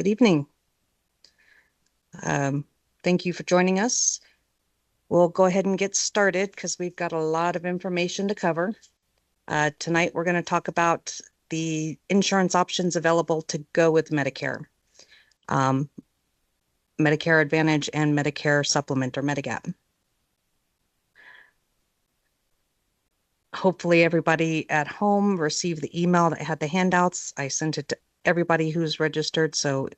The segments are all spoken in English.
Good evening. Thank you for joining us. We'll go ahead and get started because we've got a lot of information to cover. Tonight, we're going to talk about the insurance options available to go with Medicare, Medicare Advantage and Medicare Supplement or Medigap. Hopefully everybody at home received the email that had the handouts. I sent it to everybody who's registered, so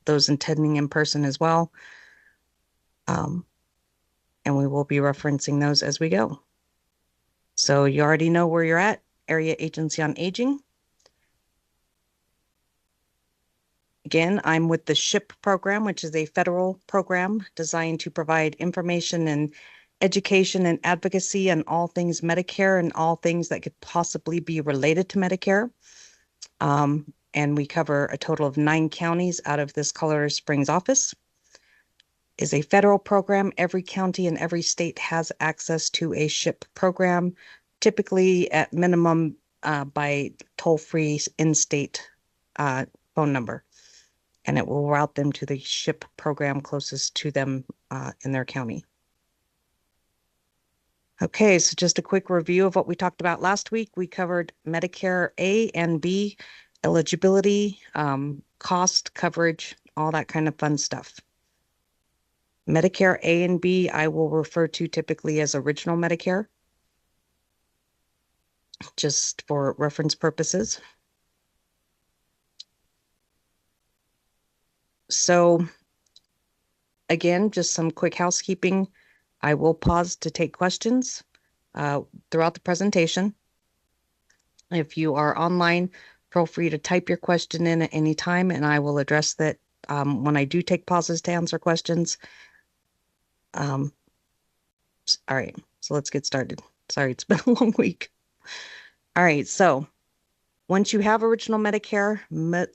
those attending in person as well. And we will be referencing those as we go. So you already know where you're at, Area Agency on Aging. Again, I'm with the SHIP program, which is a federal program designed to provide information and education and advocacy on all things Medicare and all things that could possibly be related to Medicare. And we cover a total of 9 counties out of this Colorado Springs office. Is a federal program. Every county and every state has access to a SHIP program, typically at minimum by toll-free in-state phone number. And it will route them to the SHIP program closest to them in their county. Okay, so just a quick review of what we talked about last week. We covered Medicare A and B, eligibility, cost, coverage, all that kind of fun stuff. Medicare A and B, I will refer to typically as original Medicare, just for reference purposes. So again, just some quick housekeeping. I will pause to take questions throughout the presentation. If you are online, feel free to type your question in at any time, and I will address that when I do take pauses to answer questions. All right, so let's get started. Sorry, it's been a long week. All right, so once you have original Medicare,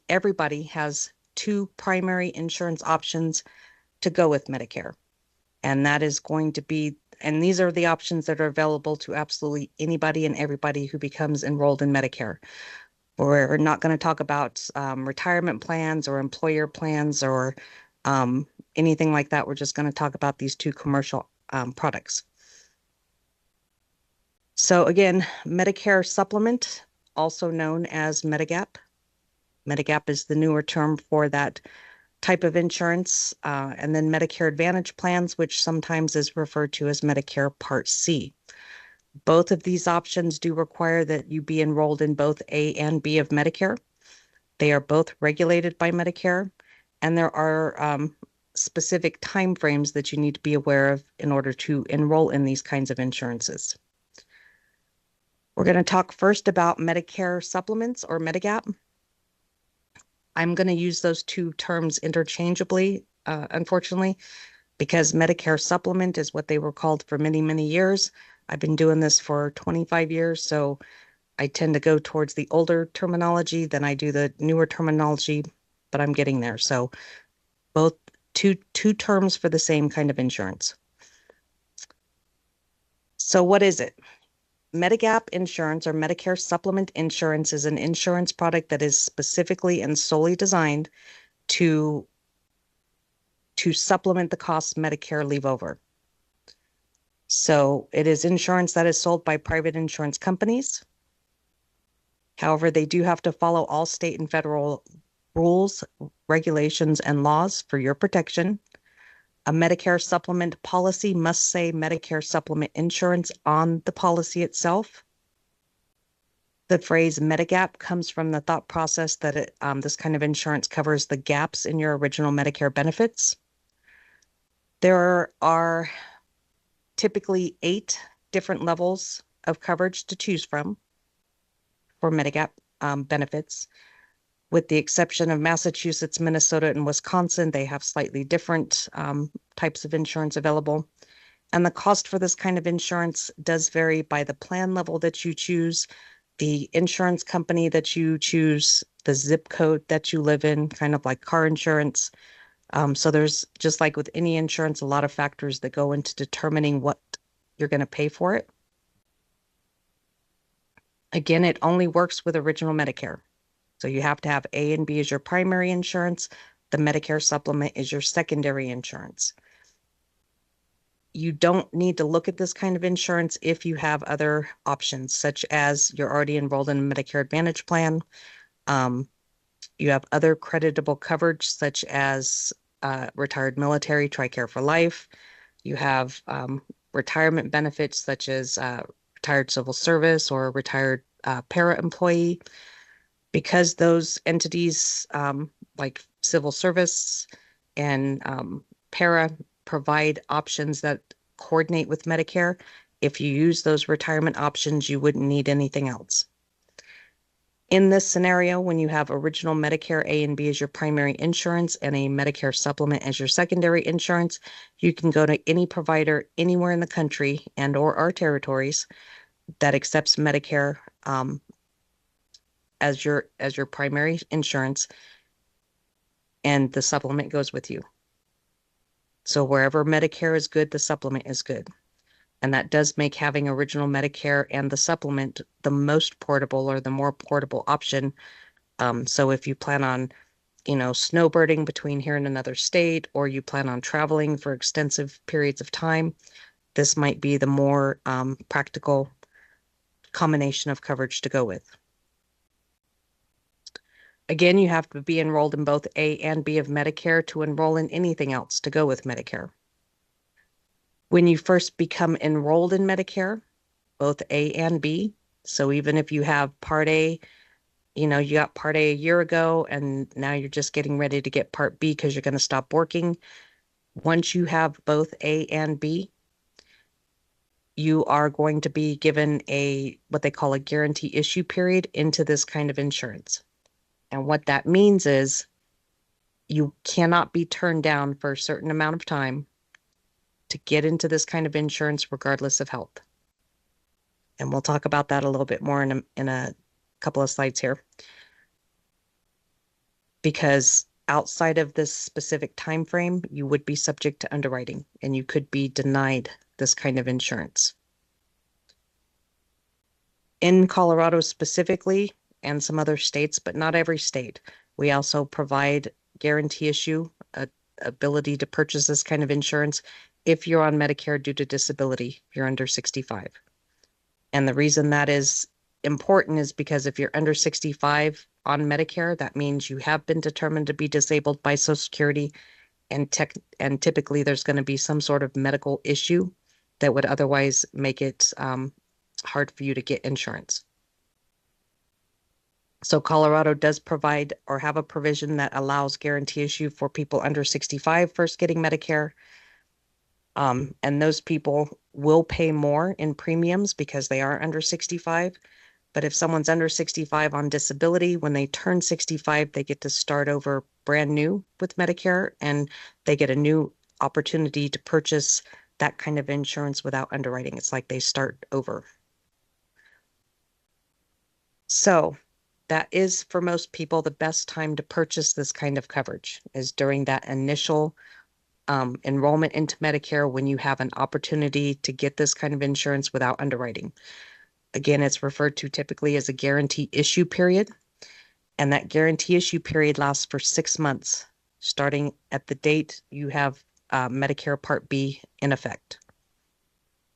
everybody has 2 primary insurance options to go with Medicare. And that is going to be, and these are the options that are available to absolutely anybody and everybody who becomes enrolled in Medicare. We're not going to talk about retirement plans or employer plans or anything like that. We're just going to talk about these 2 commercial products. So again, Medicare Supplement, also known as Medigap. Medigap is the newer term for that type of insurance. And then Medicare Advantage plans, which sometimes is referred to as Medicare Part C. Both of these options do require that you be enrolled in both A and B of Medicare. They are both regulated by Medicare, and there are specific timeframes that you need to be aware of in order to enroll in these kinds of insurances. We're going to talk first about Medicare supplements or Medigap. I'm going to use those 2 terms interchangeably, unfortunately, because Medicare supplement is what they were called for many, many years. I've been doing this for 25 years, so I tend to go towards the older terminology than I do the newer terminology, but I'm getting there. So both two terms for the same kind of insurance. So what is it? Medigap insurance or Medicare supplement insurance is an insurance product that is specifically and solely designed to supplement the costs Medicare leave over. So it is insurance that is sold by private insurance companies. However, they do have to follow all state and federal rules, regulations, and laws for your protection. A Medicare supplement policy must say Medicare supplement insurance on the policy itself. The phrase Medigap comes from the thought process that this kind of insurance covers the gaps in your original Medicare benefits. There are typically 8 different levels of coverage to choose from for Medigap benefits. With the exception of Massachusetts, Minnesota, and Wisconsin, they have slightly different types of insurance available. And the cost for this kind of insurance does vary by the plan level that you choose, the insurance company that you choose, the zip code that you live in, kind of like car insurance. So there's, just like with any insurance, a lot of factors that go into determining what you're going to pay for it. Again, it only works with original Medicare. So you have to have A and B as your primary insurance. The Medicare supplement is your secondary insurance. You don't need to look at this kind of insurance if you have other options, such as you're already enrolled in a Medicare Advantage plan. You have other creditable coverage, such as retired military, TRICARE for life. You have retirement benefits, such as retired civil service or retired para employee. Because those entities, like civil service and para, provide options that coordinate with Medicare, if you use those retirement options, you wouldn't need anything else. In this scenario, when you have original Medicare A and B as your primary insurance and a Medicare supplement as your secondary insurance, you can go to any provider anywhere in the country and or our territories that accepts Medicare as your primary insurance, and the supplement goes with you. So wherever Medicare is good, the supplement is good. And that does make having original Medicare and the supplement the most portable or the more portable option. So if you plan on, snowbirding between here and another state, or you plan on traveling for extensive periods of time, this might be the more practical combination of coverage to go with. Again, you have to be enrolled in both A and B of Medicare to enroll in anything else to go with Medicare. When you first become enrolled in Medicare, both A and B, so even if you have Part A, you got Part A a year ago, and now you're just getting ready to get Part B because you're going to stop working. Once you have both A and B, you are going to be given what they call a guarantee issue period into this kind of insurance. And what that means is you cannot be turned down for a certain amount of time to get into this kind of insurance regardless of health. And we'll talk about that a little bit more in a couple of slides here. Because outside of this specific time frame, you would be subject to underwriting and you could be denied this kind of insurance. In Colorado specifically, and some other states, but not every state, we also provide guarantee issue, ability to purchase this kind of insurance if you're on Medicare due to disability, if you're under 65. And the reason that is important is because if you're under 65 on Medicare, that means you have been determined to be disabled by Social Security, and typically there's going to be some sort of medical issue that would otherwise make it hard for you to get insurance. So Colorado does provide or have a provision that allows guarantee issue for people under 65 first getting Medicare. And those people will pay more in premiums because they are under 65. But if someone's under 65 on disability, when they turn 65, they get to start over brand new with Medicare, and they get a new opportunity to purchase that kind of insurance without underwriting. It's like they start over. So that is, for most people, the best time to purchase this kind of coverage is during that initial enrollment into Medicare, when you have an opportunity to get this kind of insurance without underwriting. Again, it's referred to typically as a guarantee issue period, and that guarantee issue period lasts for 6 months, starting at the date you have Medicare Part B in effect.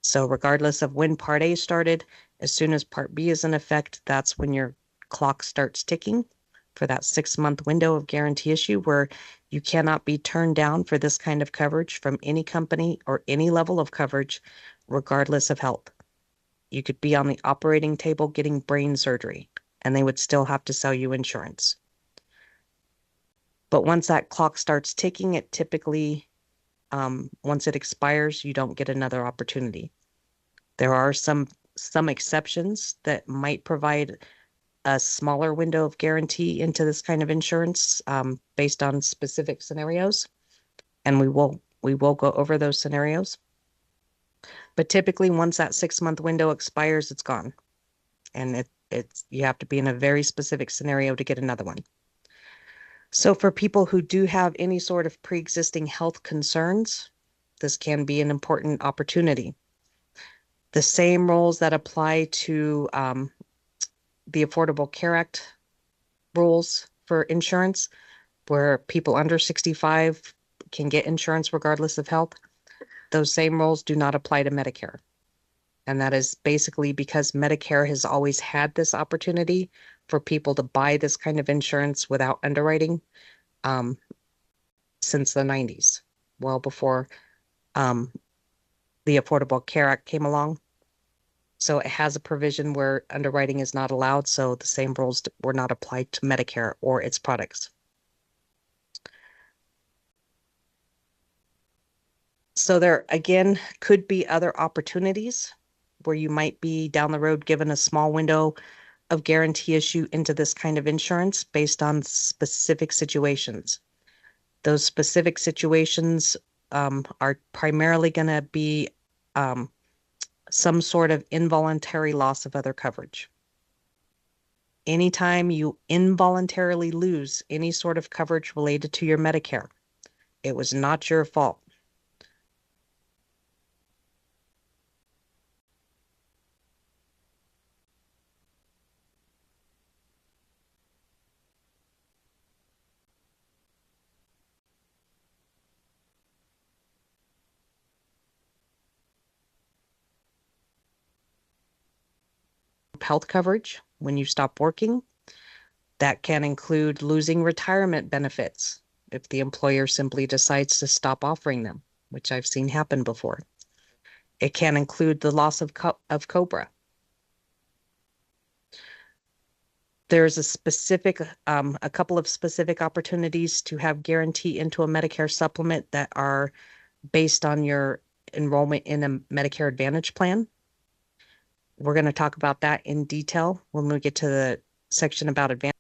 So regardless of when Part A started, as soon as Part B is in effect, that's when your clock starts ticking for that 6-month window of guarantee issue, where you cannot be turned down for this kind of coverage from any company or any level of coverage, regardless of health. You could be on the operating table getting brain surgery, and they would still have to sell you insurance. But once that clock starts ticking, it typically, once it expires, you don't get another opportunity. There are some exceptions that might provide a smaller window of guarantee into this kind of insurance based on specific scenarios. And we will go over those scenarios. But typically, once that 6-month window expires, it's gone. And you have to be in a very specific scenario to get another one. So for people who do have any sort of pre-existing health concerns, this can be an important opportunity. The same rules that apply to the Affordable Care Act rules for insurance, where people under 65 can get insurance regardless of health. Those same rules do not apply to Medicare. And that is basically because Medicare has always had this opportunity for people to buy this kind of insurance without underwriting since the 90s, well before the Affordable Care Act came along. So it has a provision where underwriting is not allowed, so the same rules were not applied to Medicare or its products. So there, again, could be other opportunities where you might be down the road given a small window of guarantee issue into this kind of insurance based on specific situations. Those specific situations are primarily going to be some sort of involuntary loss of other coverage. Anytime you involuntarily lose any sort of coverage related to your Medicare, it was not your fault. Health coverage when you stop working. That can include losing retirement benefits if the employer simply decides to stop offering them, which I've seen happen before. It can include the loss of COBRA. There's a couple of specific opportunities to have guarantee into a Medicare supplement that are based on your enrollment in a Medicare Advantage plan. We're going to talk about that in detail when we get to the section about Advantage.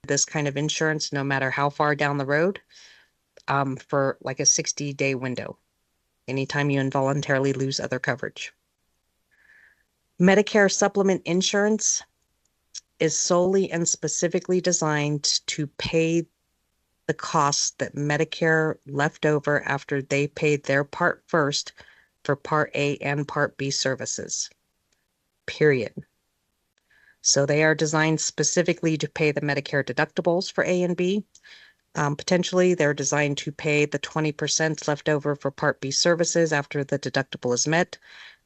This kind of insurance, no matter how far down the road, for like a 60-day window, anytime you involuntarily lose other coverage. Medicare supplement insurance is solely and specifically designed to pay the costs that Medicare left over after they paid their part first for Part A and Part B services, period. So they are designed specifically to pay the Medicare deductibles for A and B. Potentially, they're designed to pay the 20% left over for Part B services after the deductible is met.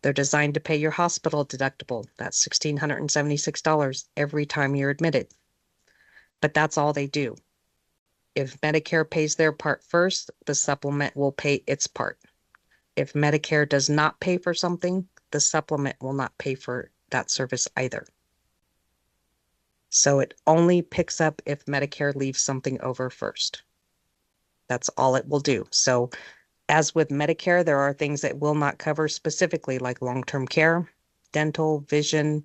They're designed to pay your hospital deductible. That's $1,676 every time you're admitted. But that's all they do. If Medicare pays their part first, the supplement will pay its part. If Medicare does not pay for something, the supplement will not pay for that service either. So it only picks up if Medicare leaves something over first. That's all it will do. So as with Medicare, there are things that will not cover specifically, like long-term care, dental, vision,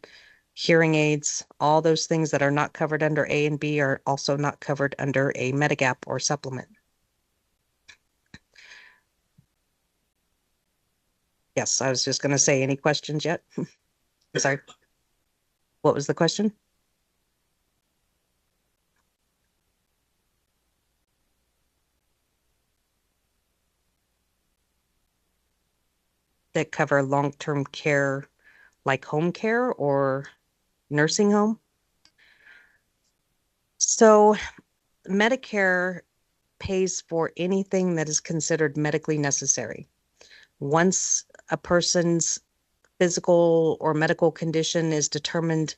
hearing aids. All those things that are not covered under A and B are also not covered under a Medigap or supplement. Yes, I was just going to say, any questions yet? Sorry. What was the question? That cover long-term care, like home care or nursing home? So Medicare pays for anything that is considered medically necessary. Once a person's physical or medical condition is determined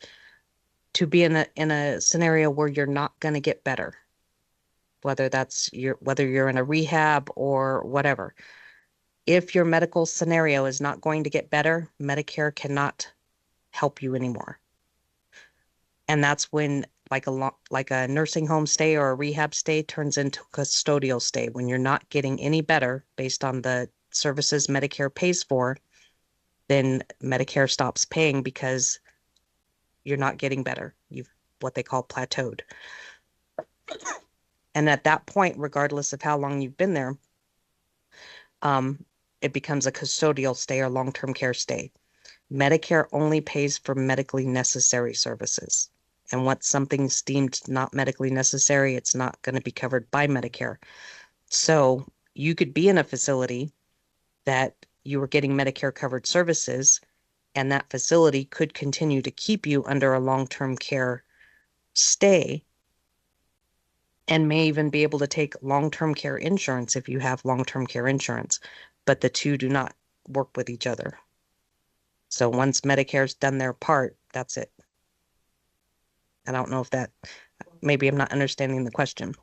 to be in a scenario where you're not going to get better, whether you're in a rehab or whatever. If your medical scenario is not going to get better, Medicare cannot help you anymore. And that's when like a nursing home stay or a rehab stay turns into a custodial stay, when you're not getting any better based on the services Medicare pays for, then Medicare stops paying because you're not getting better. You've what they call plateaued. And at that point, regardless of how long you've been there, it becomes a custodial stay or long-term care stay. Medicare only pays for medically necessary services. And once something's deemed not medically necessary, it's not going to be covered by Medicare. So you could be in a facility that you were getting Medicare covered services, and that facility could continue to keep you under a long-term care stay and may even be able to take long-term care insurance if you have long-term care insurance, but the two do not work with each other. So once Medicare's done their part, that's it. I don't know if that, maybe I'm not understanding the question.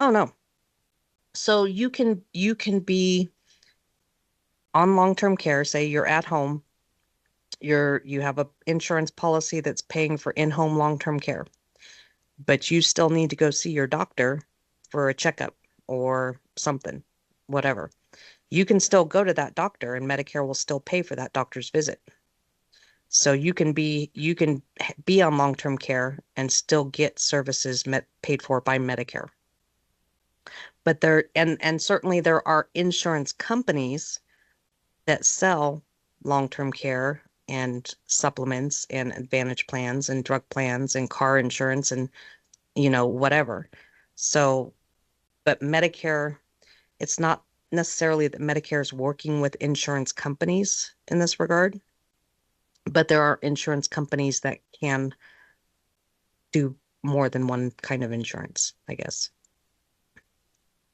Oh, no. So you can be on long-term care, say you're at home, you have a insurance policy that's paying for in-home long-term care, but you still need to go see your doctor for a checkup or something, whatever. You can still go to that doctor and Medicare will still pay for that doctor's visit. So you can be on long-term care and still get services paid for by Medicare. But and certainly there are insurance companies that sell long-term care and supplements and advantage plans and drug plans and car insurance and whatever. So, but Medicare, it's not necessarily that Medicare is working with insurance companies in this regard, but there are insurance companies that can do more than one kind of insurance, I guess.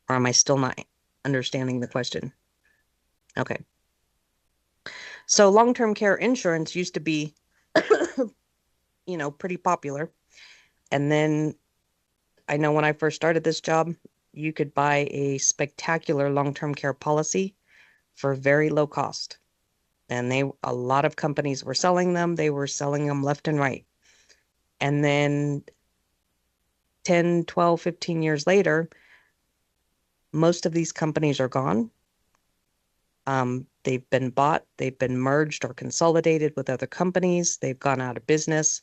Or am I still not understanding the question? Okay. So long-term care insurance used to be, pretty popular. And then I know when I first started this job, you could buy a spectacular long-term care policy for very low cost. And a lot of companies were selling them. They were selling them left and right. And then 10, 12, 15 years later, most of these companies are gone. They've been bought, they've been merged or consolidated with other companies. They've gone out of business.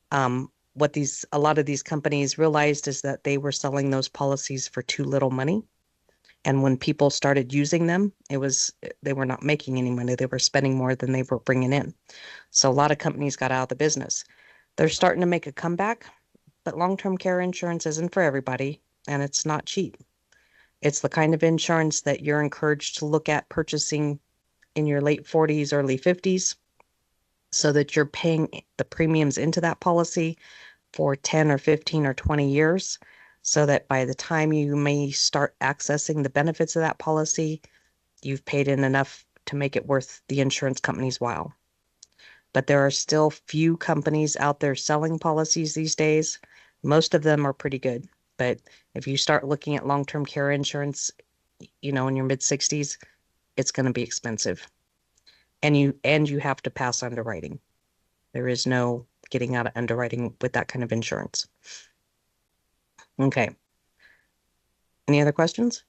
What a lot of these companies realized is that they were selling those policies for too little money. And when people started using them, they were not making any money. They were spending more than they were bringing in. So a lot of companies got out of the business. They're starting to make a comeback, but long-term care insurance isn't for everybody, and it's not cheap. It's the kind of insurance that you're encouraged to look at purchasing in your late 40s, early 50s, so that you're paying the premiums into that policy for 10 or 15 or 20 years, so that by the time you may start accessing the benefits of that policy, you've paid in enough to make it worth the insurance company's while. But there are still few companies out there selling policies these days. Most of them are pretty good. But if you start looking at long-term care insurance, in your mid-60s, it's going to be expensive. And you have to pass underwriting. There is no getting out of underwriting with that kind of insurance. Okay. Any other questions?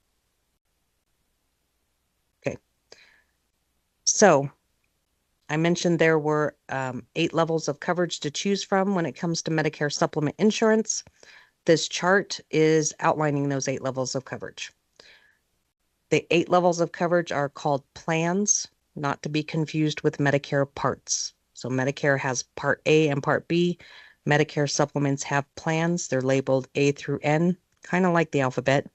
Okay. So I mentioned there were 8 levels of coverage to choose from when it comes to Medicare supplement insurance. This chart is outlining those 8 levels of coverage. The 8 levels of coverage are called plans, not to be confused with Medicare parts. So Medicare has Part A and Part B. Medicare supplements have plans. They're labeled A through N, kind of like the alphabet.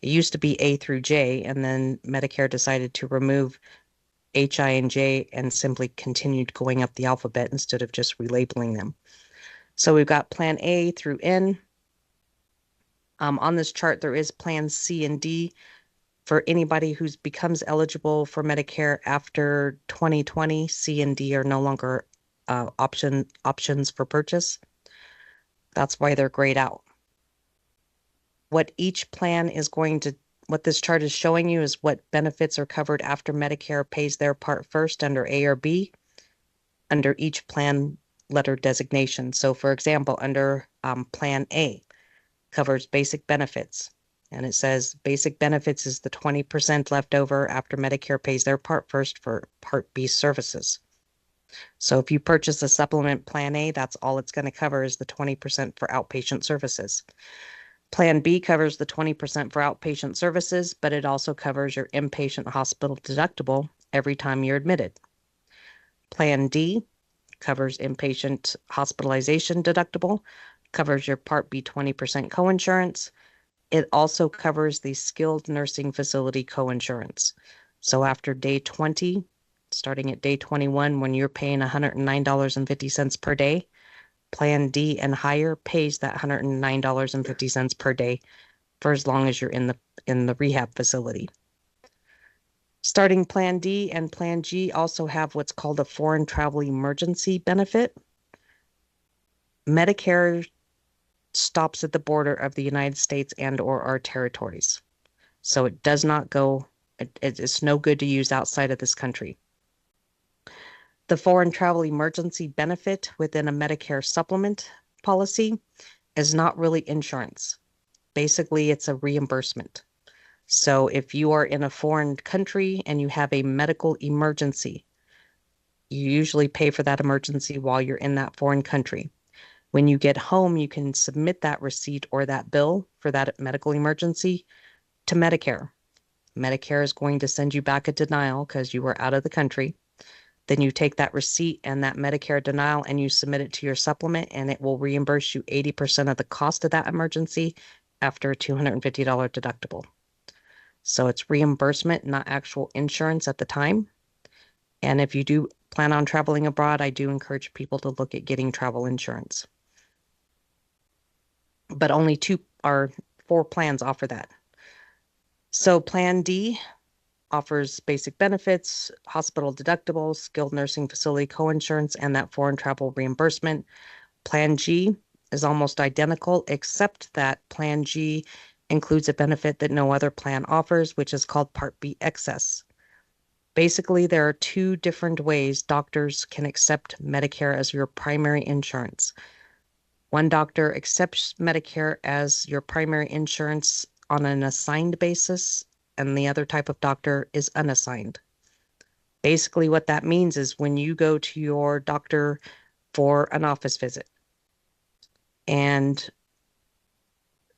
It used to be A through J, and then Medicare decided to remove H, I, and J and simply continued going up the alphabet instead of just relabeling them. So we've got Plan A through N. On this chart, there is Plans C and D for anybody who becomes eligible for Medicare after 2020. C and D are no longer options for purchase. That's why they're grayed out. What each plan is what this chart is showing you is what benefits are covered after Medicare pays their part first under A or B, under each plan letter designation. So for example, under Plan A, covers basic benefits. And it says basic benefits is the 20% left over after Medicare pays their part first for Part B services. So if you purchase a supplement Plan A, that's all it's going to cover is the 20% for outpatient services. Plan B covers the 20% for outpatient services, but it also covers your inpatient hospital deductible every time you're admitted. Plan D covers inpatient hospitalization deductible, covers your Part B 20% coinsurance. It also covers the skilled nursing facility coinsurance. So after day 20, starting at day 21, when you're paying $109.50 per day, Plan D and higher pays that $109.50 per day for as long as you're in the rehab facility. Starting Plan D and Plan G also have what's called a foreign travel emergency benefit. Medicare stops at the border of the United States and or our territories. So it does not go, it's no good to use outside of this country. The foreign travel emergency benefit within a Medicare supplement policy is not really insurance. Basically, it's a reimbursement. So if you are in a foreign country and you have a medical emergency, you usually pay for that emergency while you're in that foreign country. When you get home, you can submit that receipt or that bill for that medical emergency to Medicare. Medicare is going to send you back a denial because you were out of the country. Then you take that receipt and that Medicare denial and you submit it to your supplement, and it will reimburse you 80% of the cost of that emergency after a $250 deductible. So it's reimbursement, not actual insurance at the time. And if you do plan on traveling abroad, I do encourage people to look at getting travel insurance. But only 4 plans offer that. So Plan D offers basic benefits, hospital deductibles, skilled nursing facility coinsurance, and that foreign travel reimbursement. Plan G is almost identical, except that Plan G includes a benefit that no other plan offers, which is called Part B excess. Basically, there are 2 different ways doctors can accept Medicare as your primary insurance. One doctor accepts Medicare as your primary insurance on an assigned basis, and the other type of doctor is unassigned. Basically, what that means is when you go to your doctor for an office visit, and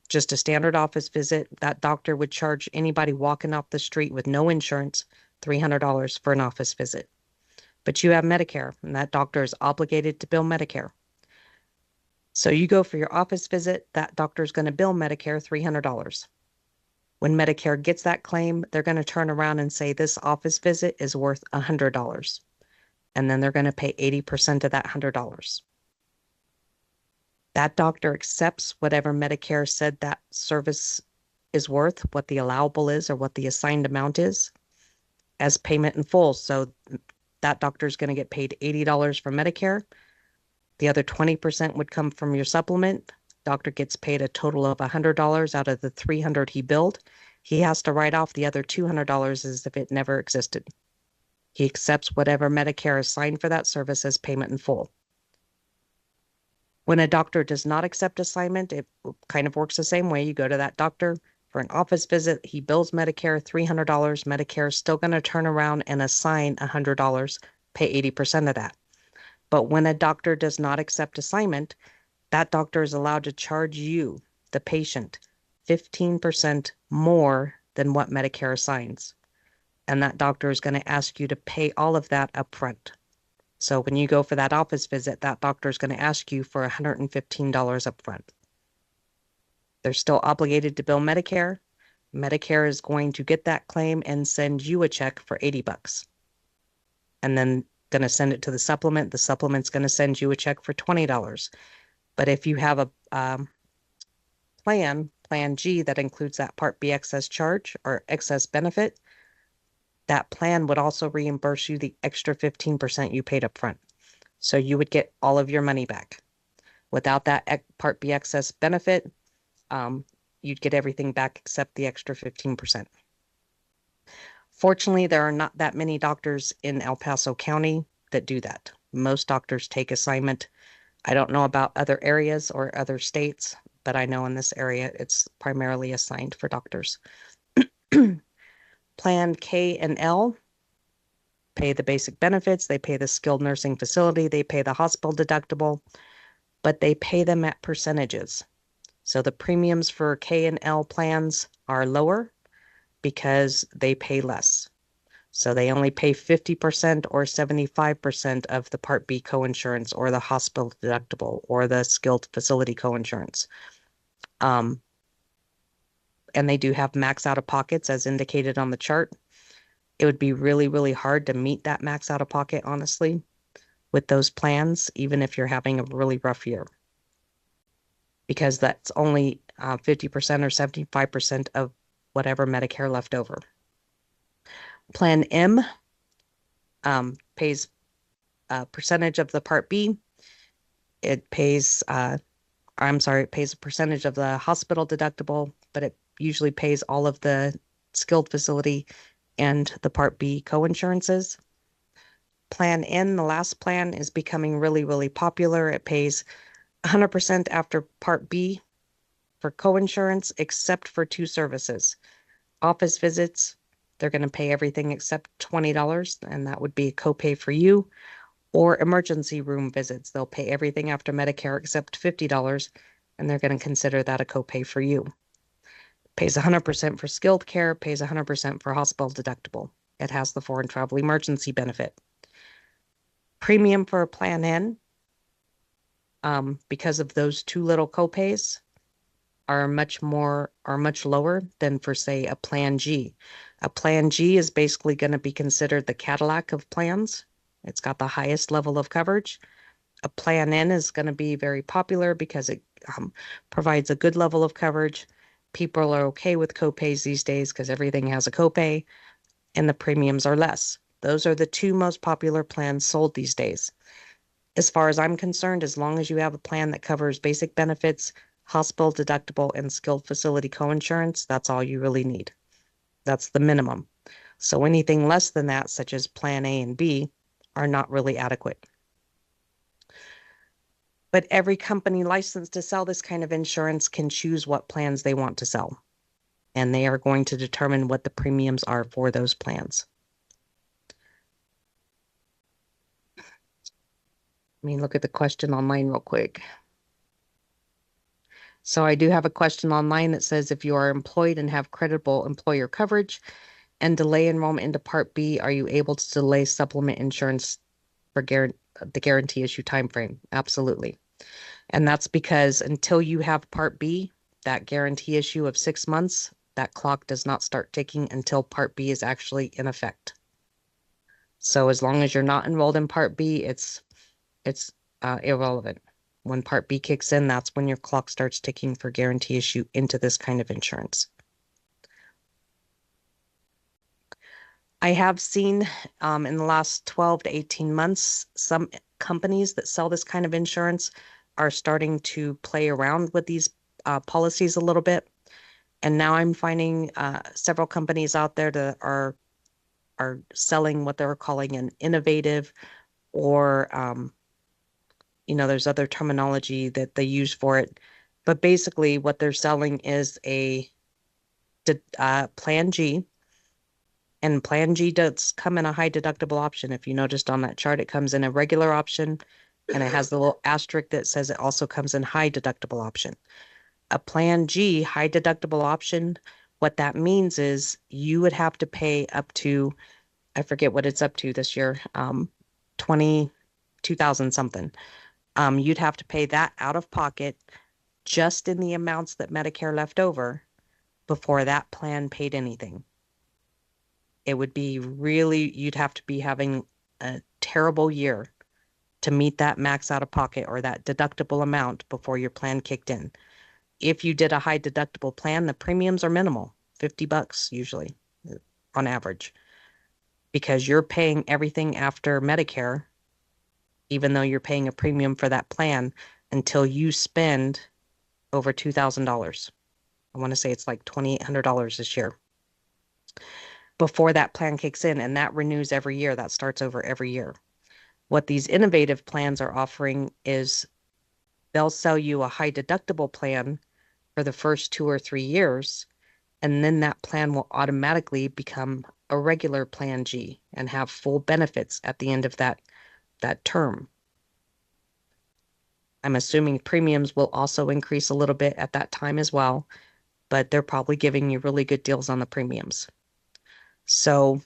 just a standard office visit, that doctor would charge anybody walking off the street with no insurance $300 for an office visit. But you have Medicare, and that doctor is obligated to bill Medicare. So you go for your office visit, that doctor is going to bill Medicare $300. When Medicare gets that claim, they're going to turn around and say this office visit is worth $100. And then they're going to pay 80% of that $100. That doctor accepts whatever Medicare said that service is worth, what the allowable is or what the assigned amount is, as payment in full. So that doctor is going to get paid $80 for Medicare. The other 20% would come from your supplement. Doctor gets paid a total of $100 out of the $300 he billed. He has to write off the other $200 as if it never existed. He accepts whatever Medicare assigned for that service as payment in full. When a doctor does not accept assignment, it kind of works the same way. You go to that doctor for an office visit. He bills Medicare $300. Medicare is still going to turn around and assign $100, pay 80% of that. But when a doctor does not accept assignment, that doctor is allowed to charge you, the patient, 15% more than what Medicare assigns. And that doctor is going to ask you to pay all of that up front. So when you go for that office visit, that doctor is going to ask you for $115 up front. They're still obligated to bill Medicare. Medicare is going to get that claim and send you a check for $80. And then going to send it to the supplement. The supplement's going to send you a check for $20. But if you have a Plan G, that includes that Part B excess charge or excess benefit, that plan would also reimburse you the extra 15% you paid up front. So you would get all of your money back. Without that Part B excess benefit, you'd get everything back except the extra 15%. Fortunately, there are not that many doctors in El Paso County that do that. Most doctors take assignment. I don't know about other areas or other states, but I know in this area it's primarily assigned for doctors. Plan K and L pay the basic benefits. They pay the skilled nursing facility. They pay the hospital deductible, but they pay them at percentages. So the premiums for K and L plans are lower because they pay less. So they only pay 50% or 75% of the Part B coinsurance or the hospital deductible or the skilled facility coinsurance. And they do have max out of pockets as indicated on the chart. It would be really, really hard to meet that max out of pocket, honestly, with those plans, even if you're having a really rough year, because that's only 50% or 75% of whatever Medicare left over. Plan M pays a percentage of the Part B. It pays, it pays a percentage of the hospital deductible, but it usually pays all of the skilled facility and the Part B coinsurances. Plan N, the last plan, is becoming really, really popular. It pays 100% after Part B for coinsurance, except for two services. Office visits, they're going to pay everything except $20, and that would be a copay for you. Or emergency room visits, they'll pay everything after Medicare except $50, and they're going to consider that a copay for you. Pays 100% for skilled care, pays 100% for hospital deductible. It has the foreign travel emergency benefit. Premium for Plan N, because of those two little copays, are much lower than for, say, a Plan G. A Plan G is basically going to be considered the Cadillac of plans. It's got the highest level of coverage. A Plan N is going to be very popular because it provides a good level of coverage. People are okay with copays these days because everything has a copay, and the premiums are less. Those are the two most popular plans sold these days. As far as I'm concerned, as long as you have a plan that covers basic benefits, hospital deductible, and skilled facility coinsurance, that's all you really need. That's the minimum. So anything less than that, such as Plan A and B, are not really adequate. But every company licensed to sell this kind of insurance can choose what plans they want to sell, and they are going to determine what the premiums are for those plans. Let me look at the question online real quick. So I do have a question online that says, if you are employed and have credible employer coverage and delay enrollment into Part B, are you able to delay supplement insurance for the guarantee issue timeframe? Absolutely. And that's because until you have Part B, that guarantee issue of 6 months, that clock does not start ticking until Part B is actually in effect. So as long as you're not enrolled in Part B, it's irrelevant. When Part B kicks in, that's when your clock starts ticking for guarantee issue into this kind of insurance. I have seen in the last 12 to 18 months, some companies that sell this kind of insurance are starting to play around with these policies a little bit. And now I'm finding several companies out there that are selling what they're calling an innovative, or there's other terminology that they use for it. But basically what they're selling is a Plan G. And Plan G does come in a high deductible option. If you noticed on that chart, it comes in a regular option, and it has the little asterisk that says it also comes in high deductible option. A Plan G high deductible option, what that means is you would have to pay up to, I forget what it's up to this year, 22,000 something. You'd have to pay that out of pocket just in the amounts that Medicare left over before that plan paid anything. It would be you'd have to be having a terrible year to meet that max out of pocket or that deductible amount before your plan kicked in. If you did a high deductible plan, the premiums are minimal, $50 usually on average, because you're paying everything after Medicare, even though you're paying a premium for that plan until you spend over $2,000. I want to say it's like $2,800 this year before that plan kicks in, and that renews every year. That starts over every year. What these innovative plans are offering is they'll sell you a high deductible plan for the first 2 or 3 years, and then that plan will automatically become a regular Plan G and have full benefits at the end of that term. I'm assuming premiums will also increase a little bit at that time as well, but they're probably giving you really good deals on the premiums. So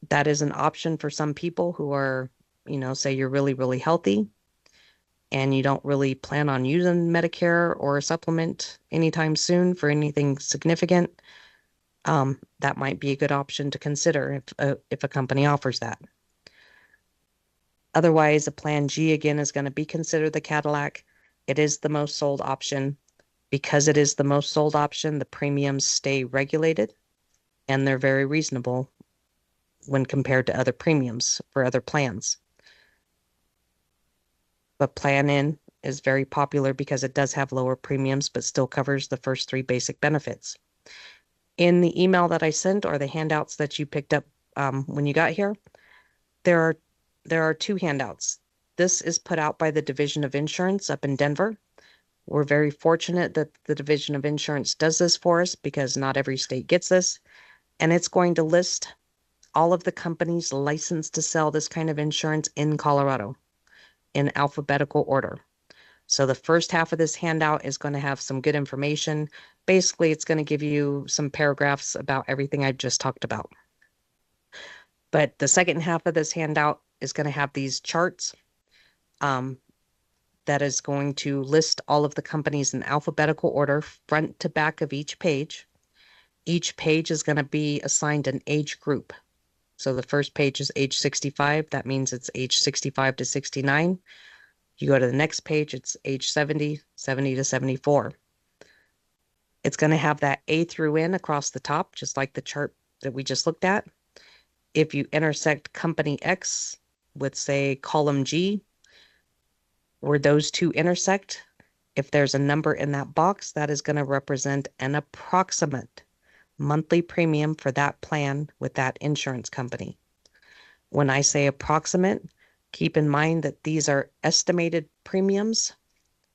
That is an option for some people who are, say you're really, really healthy and you don't really plan on using Medicare or a supplement anytime soon for anything significant. That might be a good option to consider if a company offers that. Otherwise, a Plan G again is going to be considered the Cadillac. It is the most sold option. Because it is the most sold option, the premiums stay regulated and they're very reasonable when compared to other premiums for other plans. But Plan N is very popular because it does have lower premiums, but still covers the first three basic benefits. In the email that I sent or the handouts that you picked up when you got here, there are two handouts. This is put out by the Division of Insurance up in Denver. We're very fortunate that the Division of Insurance does this for us because not every state gets this. And it's going to list all of the companies licensed to sell this kind of insurance in Colorado in alphabetical order. So the first half of this handout is going to have some good information. Basically, it's going to give you some paragraphs about everything I've just talked about. But the second half of this handout is going to have these charts that is going to list all of the companies in alphabetical order, front to back of each page. Each page is going to be assigned an age group. So the first page is age 65. That means it's age 65 to 69. You go to the next page, it's age 70, 70 to 74. It's going to have that A through N across the top, just like the chart that we just looked at. If you intersect company X with, say, column G, where those two intersect, if there's a number in that box, that is going to represent an approximate monthly premium for that plan with that insurance company. When I say approximate, keep in mind that these are estimated premiums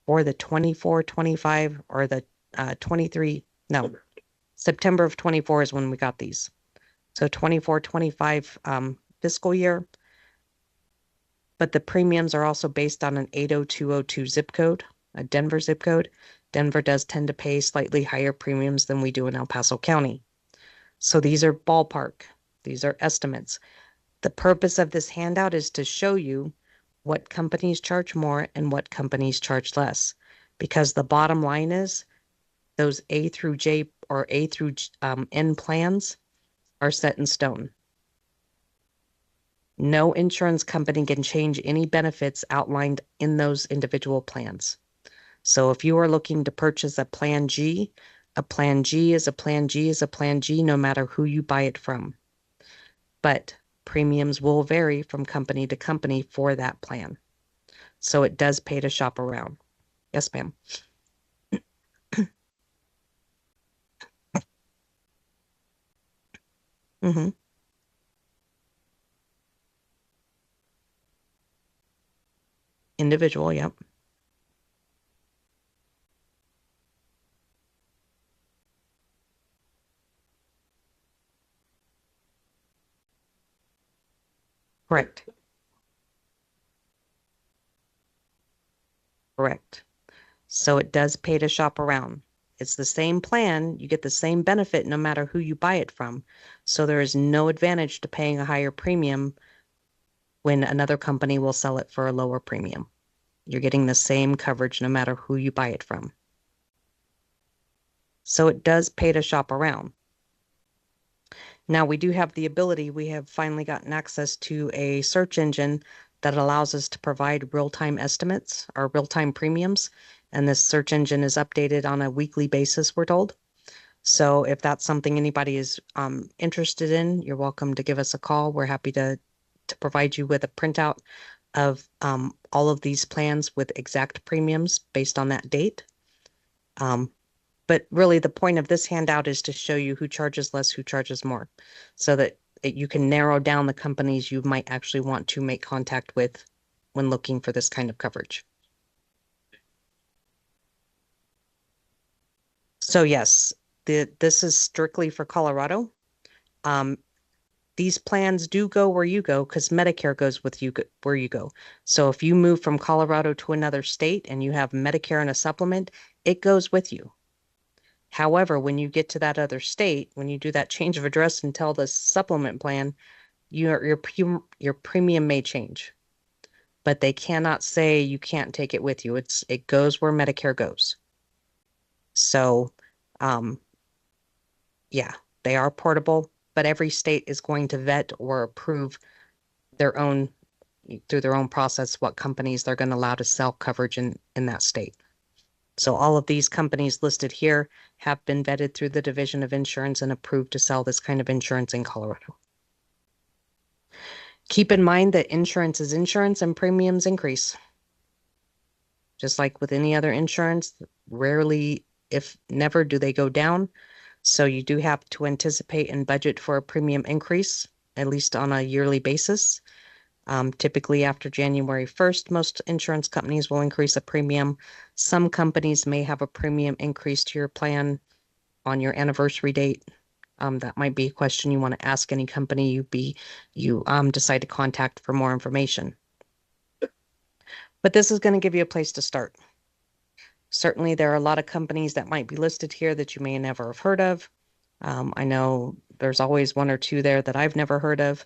for the 24-25 or the September of 24 is when we got these. So 24-25 fiscal year. But the premiums are also based on an 80202 zip code, a Denver zip code. Denver does tend to pay slightly higher premiums than we do in El Paso County. So these are ballpark. These are estimates. The purpose of this handout is to show you what companies charge more and what companies charge less. Because the bottom line is those A through J or A through N plans are set in stone. No insurance company can change any benefits outlined in those individual plans. So if you are looking to purchase a Plan G, a Plan G is a Plan G is a Plan G no matter who you buy it from. But premiums will vary from company to company for that plan. So it does pay to shop around. Yes, ma'am. Mm-hmm. Individual, yep. Correct. Correct. So it does pay to shop around. It's the same plan. You get the same benefit no matter who you buy it from. So there is no advantage to paying a higher premium when another company will sell it for a lower premium. You're getting the same coverage no matter who you buy it from. So it does pay to shop around. Now we do have the ability, we have finally gotten access to a search engine that allows us to provide real-time estimates or real-time premiums. And this search engine is updated on a weekly basis, we're told. So if that's something anybody is interested in, you're welcome to give us a call. We're happy to provide you with a printout of all of these plans with exact premiums based on that date. But really the point of this handout is to show you who charges less, who charges more, so that you can narrow down the companies you might actually want to make contact with when looking for this kind of coverage. So yes, this is strictly for Colorado. These plans do go where you go because Medicare goes with you where you go. So if you move from Colorado to another state and you have Medicare and a supplement, it goes with you. However, when you get to that other state, when you do that change of address and tell the supplement plan, your premium may change, but they cannot say you can't take it with you. It goes where Medicare goes. So, yeah, they are portable, but every state is going to vet or approve their own through their own process what companies they're going to allow to sell coverage in that state. So all of these companies listed here have been vetted through the Division of Insurance and approved to sell this kind of insurance in Colorado. Keep in mind that insurance is insurance and premiums increase. Just like with any other insurance, rarely, if never, do they go down. So you do have to anticipate and budget for a premium increase, at least on a yearly basis. Typically after January 1st, most insurance companies will increase a premium. Some companies may have a premium increase to your plan on your anniversary date. That might be a question you want to ask any company you decide to contact for more information. But this is going to give you a place to start. Certainly, there are a lot of companies that might be listed here that you may never have heard of. I know there's always one or two there that I've never heard of,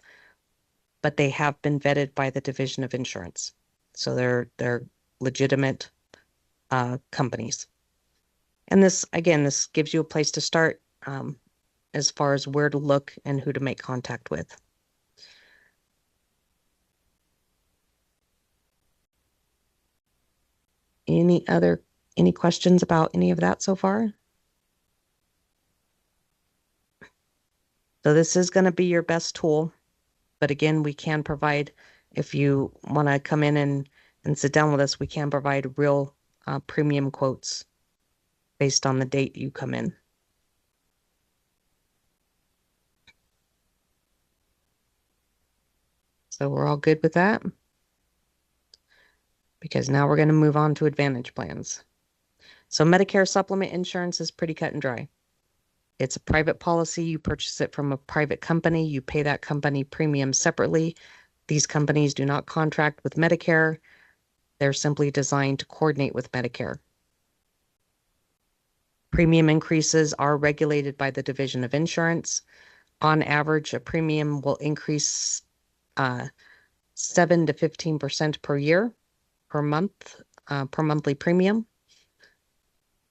but they have been vetted by the Division of Insurance. So they're legitimate companies. And this gives you a place to start as far as where to look and who to make contact with. Any questions about any of that so far? So this is going to be your best tool. But again, we can provide, if you want to come in and sit down with us, we can provide real premium quotes based on the date you come in. So we're all good with that? Because now we're going to move on to Advantage plans. So Medicare supplement insurance is pretty cut and dry. It's a private policy. You purchase it from a private company. You pay that company premium separately. These companies do not contract with Medicare. They're simply designed to coordinate with Medicare. Premium increases are regulated by the Division of Insurance. On average, a premium will increase 7 to 15% per year, per month, per monthly premium.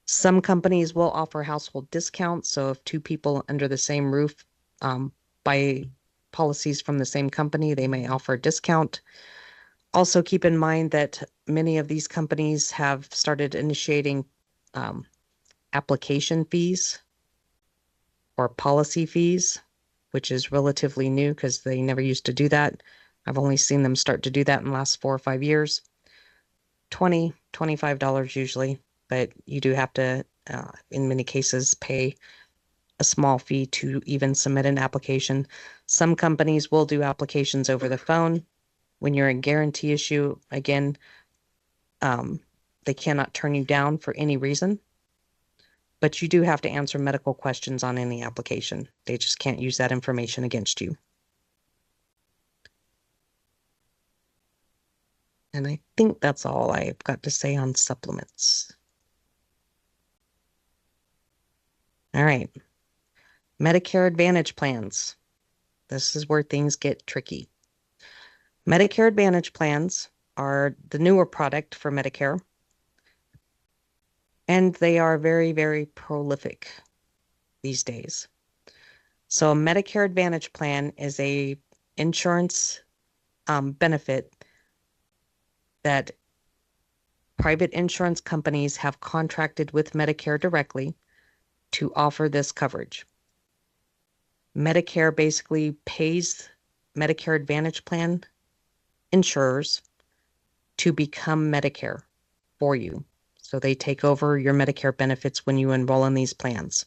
Some companies will offer household discounts. So if two people under the same roof buy policies from the same company, they may offer a discount. Also keep in mind that many of these companies have started initiating application fees or policy fees, which is relatively new because they never used to do that. I've only seen them start to do that in the last 4 or 5 years. $20, $25 usually, but you do have to, in many cases, pay a small fee to even submit an application. Some companies will do applications over the phone. When you're in guarantee issue, again, they cannot turn you down for any reason, but you do have to answer medical questions on any application. They just can't use that information against you. And I think that's all I've got to say on supplements. All right. Medicare Advantage plans. This is where things get tricky. Medicare Advantage plans are the newer product for Medicare, and they are very, very prolific these days. So a Medicare Advantage plan is a insurance benefit that private insurance companies have contracted with Medicare directly to offer this coverage. Medicare basically pays Medicare Advantage plan insurers to become Medicare for you. So they take over your Medicare benefits when you enroll in these plans.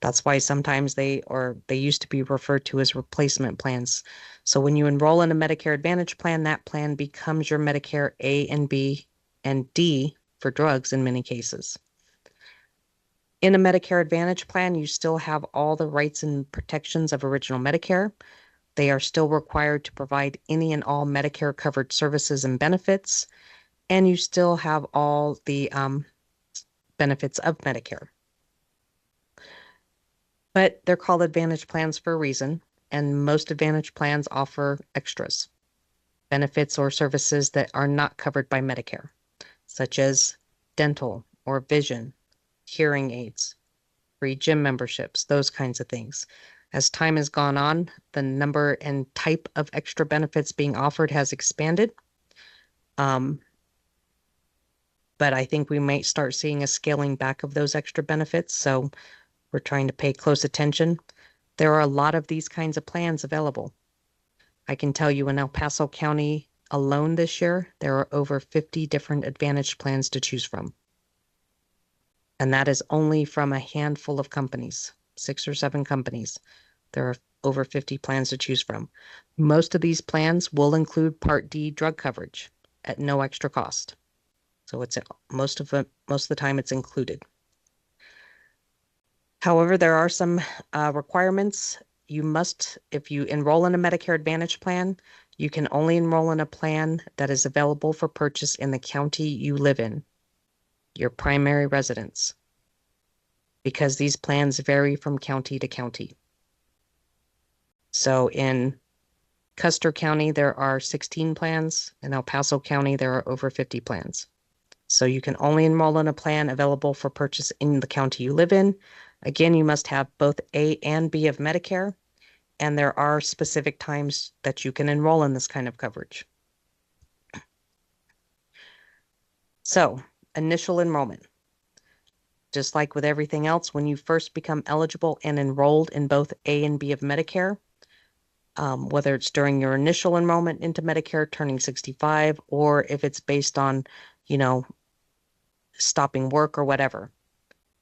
That's why sometimes they used to be referred to as replacement plans. So when you enroll in a Medicare Advantage plan, that plan becomes your Medicare A and B and D for drugs in many cases. In a Medicare Advantage plan, you still have all the rights and protections of original Medicare. They are still required to provide any and all Medicare covered services and benefits, and you still have all the benefits of Medicare. But they're called Advantage plans for a reason. and most Advantage plans offer extras, benefits or services that are not covered by Medicare, such as dental or vision, hearing aids, free gym memberships, those kinds of things. As time has gone on, the number and type of extra benefits being offered has expanded. But I think we might start seeing a scaling back of those extra benefits. So we're trying to pay close attention. There are a lot of these kinds of plans available. I can tell you in El Paso County alone this year, there are over 50 different Advantage plans to choose from. And that is only from a handful of companies, 6 or 7 companies. There are over 50 plans to choose from. Most of these plans will include Part D drug coverage at no extra cost. So it's most of the time it's included. However, there are some requirements. You must, if you enroll in a Medicare Advantage plan, you can only enroll in a plan that is available for purchase in the county you live in, your primary residence, because these plans vary from county to county. So in Custer County, there are 16 plans. In El Paso County, there are over 50 plans. So you can only enroll in a plan available for purchase in the county you live in. Again, you must have both A and B of Medicare, and there are specific times that you can enroll in this kind of coverage. So, initial enrollment. Just like with everything else, when you first become eligible and enrolled in both A and B of Medicare, whether it's during your initial enrollment into Medicare, turning 65, or if it's based on, stopping work or whatever.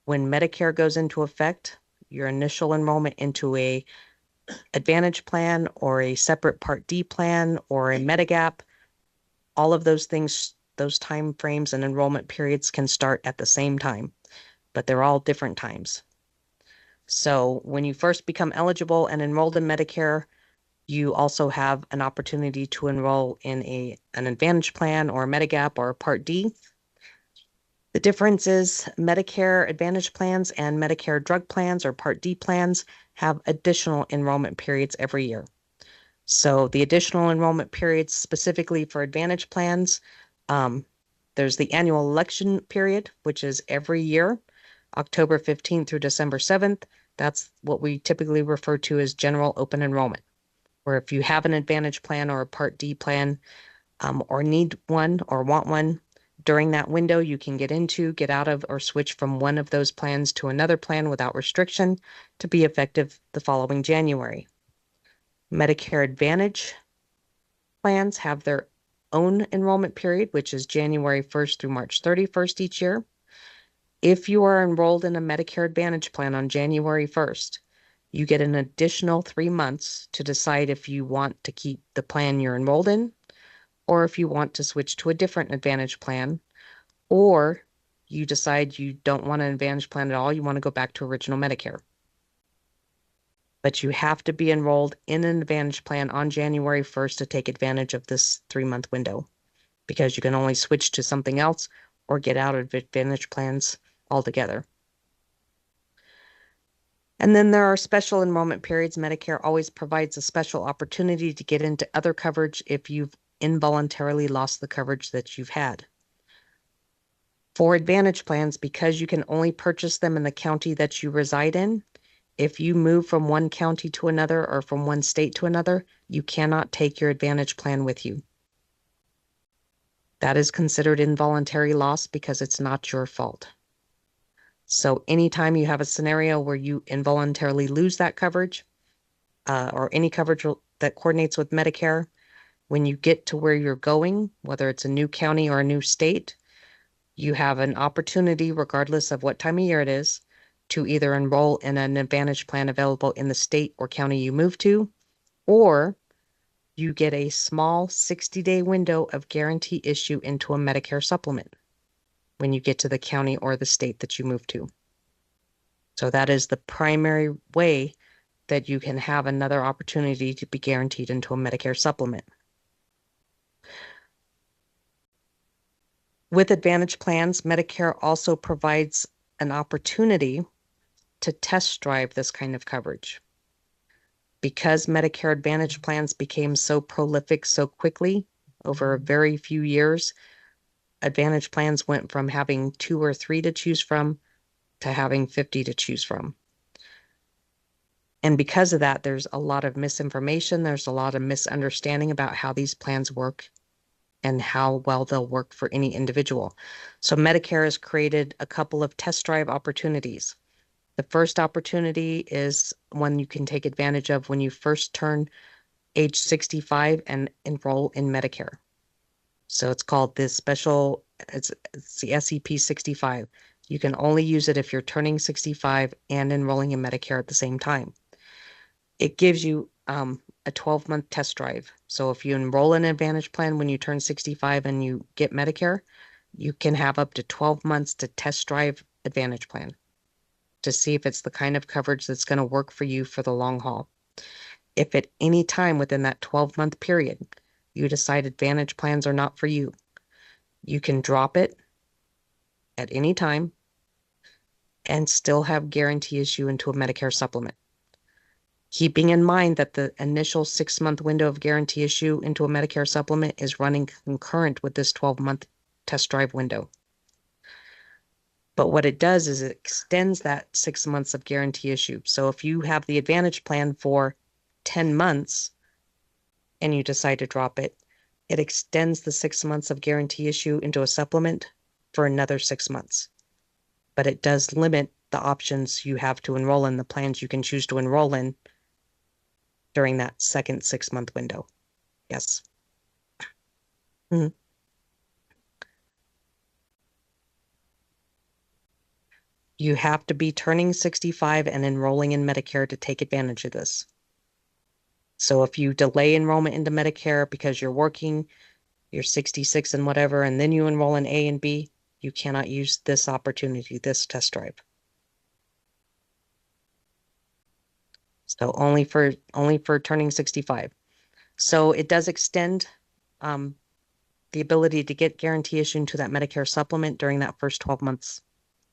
When Medicare goes into effect, your initial enrollment into a Advantage plan or a separate Part D plan or a Medigap, all of those things, those time frames and enrollment periods can start at the same time, but they're all different times. So when you first become eligible and enrolled in Medicare, you also have an opportunity to enroll in an Advantage plan or a Medigap or a Part D. The difference is Medicare Advantage plans and Medicare drug plans or Part D plans have additional enrollment periods every year. So the additional enrollment periods specifically for Advantage plans, there's the annual election period, which is every year, October 15th through December 7th. That's what we typically refer to as general open enrollment, where if you have an Advantage plan or a Part D plan, or need one or want one, during that window, you can get into, get out of, or switch from one of those plans to another plan without restriction to be effective the following January. Medicare Advantage plans have their own enrollment period, which is January 1st through March 31st each year. If you are enrolled in a Medicare Advantage plan on January 1st, you get an additional 3 months to decide if you want to keep the plan you're enrolled in, or if you want to switch to a different Advantage plan, or you decide you don't want an Advantage plan at all, you want to go back to original Medicare. But you have to be enrolled in an Advantage plan on January 1st to take advantage of this 3-month window, because you can only switch to something else or get out of Advantage plans altogether. And then there are special enrollment periods. Medicare always provides a special opportunity to get into other coverage if you've involuntarily lost the coverage that you've had. For Advantage plans, because you can only purchase them in the county that you reside in, if you move from one county to another or from one state to another, you cannot take your Advantage plan with you. That is considered involuntary loss because it's not your fault. So anytime you have a scenario where you involuntarily lose that coverage, or any coverage that coordinates with Medicare, when you get to where you're going, whether it's a new county or a new state, you have an opportunity, regardless of what time of year it is, to either enroll in an Advantage plan available in the state or county you move to, or you get a small 60-day window of guarantee issue into a Medicare supplement when you get to the county or the state that you move to. So that is the primary way that you can have another opportunity to be guaranteed into a Medicare supplement. With Advantage plans, Medicare also provides an opportunity to test drive this kind of coverage. Because Medicare Advantage plans became so prolific so quickly over a very few years, Advantage plans went from having 2 or 3 to choose from to having 50 to choose from. And because of that, there's a lot of misinformation. There's a lot of misunderstanding about how these plans work and how well they'll work for any individual. So Medicare has created a couple of test drive opportunities. The first opportunity is one you can take advantage of when you first turn age 65 and enroll in Medicare. So it's called this special, it's the SEP 65. You can only use it if you're turning 65 and enrolling in Medicare at the same time. It gives you a 12-month test drive. So if you enroll in an Advantage plan when you turn 65 and you get Medicare, you can have up to 12 months to test drive Advantage plan to see if it's the kind of coverage that's going to work for you for the long haul. If at any time within that 12-month period, you decide Advantage plans are not for you, you can drop it at any time and still have guarantee issue into a Medicare supplement. Keeping in mind that the initial 6-month window of guarantee issue into a Medicare supplement is running concurrent with this 12-month test drive window. But what it does is it extends that 6 months of guarantee issue. So if you have the Advantage plan for 10 months and you decide to drop it, it extends the 6 months of guarantee issue into a supplement for another 6 months. But it does limit the options you have to enroll in, the plans you can choose to enroll in during that second 6-month window. Yes. Mm-hmm. You have to be turning 65 and enrolling in Medicare to take advantage of this. So if you delay enrollment into Medicare because you're working, you're 66 and whatever, and then you enroll in A and B, you cannot use this opportunity, this test drive. So only for turning 65. So it does extend the ability to get guarantee issue into that Medicare supplement during that first 12 months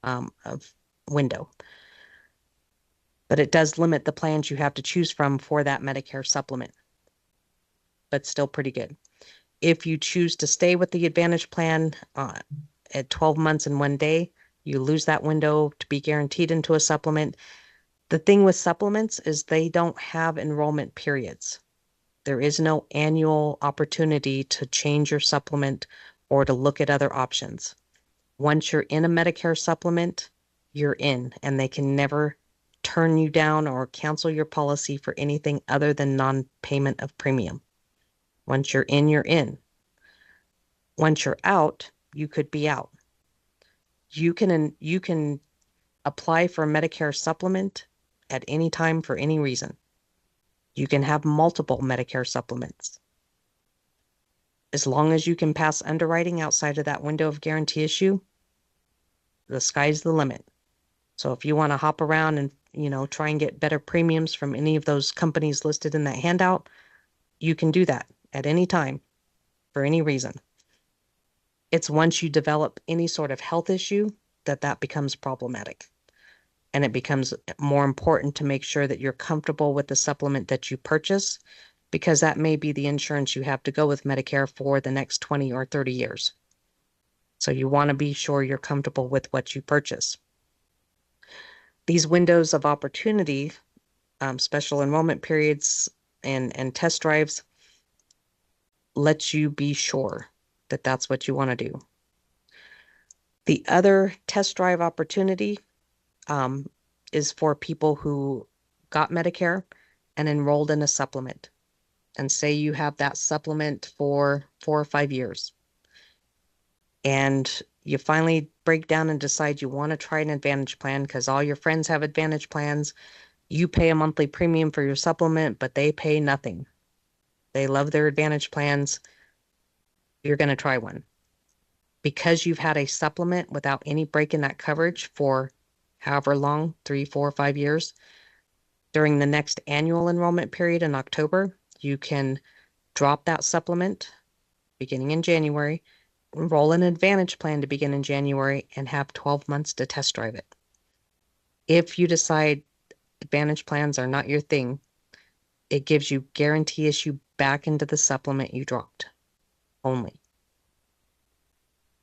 of window. But it does limit the plans you have to choose from for that Medicare supplement. But still pretty good. If you choose to stay with the Advantage plan at 12 months and 1 day, you lose that window to be guaranteed into a supplement. The thing with supplements is they don't have enrollment periods. There is no annual opportunity to change your supplement or to look at other options. Once you're in a Medicare supplement, you're in, and they can never turn you down or cancel your policy for anything other than non-payment of premium. Once you're in, you're in. Once you're out, you could be out. You can apply for a Medicare supplement at any time for any reason. You can have multiple Medicare supplements. As long as you can pass underwriting outside of that window of guarantee issue, the sky's the limit. So if you want to hop around and, try and get better premiums from any of those companies listed in that handout, you can do that at any time for any reason. It's once you develop any sort of health issue that becomes problematic. And it becomes more important to make sure that you're comfortable with the supplement that you purchase, because that may be the insurance you have to go with Medicare for the next 20 or 30 years. So you want to be sure you're comfortable with what you purchase. These windows of opportunity, special enrollment periods, and test drives let you be sure that that's what you want to do. The other test drive opportunity is for people who got Medicare and enrolled in a supplement. And say you have that supplement for 4 or 5 years. And you finally break down and decide you want to try an Advantage plan because all your friends have Advantage plans. You pay a monthly premium for your supplement, but they pay nothing. They love their Advantage plans. You're going to try one. Because you've had a supplement without any break in that coverage for however long, 3, 4, 5 years, during the next annual enrollment period in October, you can drop that supplement beginning in January, enroll an Advantage plan to begin in January, and have 12 months to test drive it. If you decide Advantage plans are not your thing, It gives you guarantee issue back into the supplement you dropped only.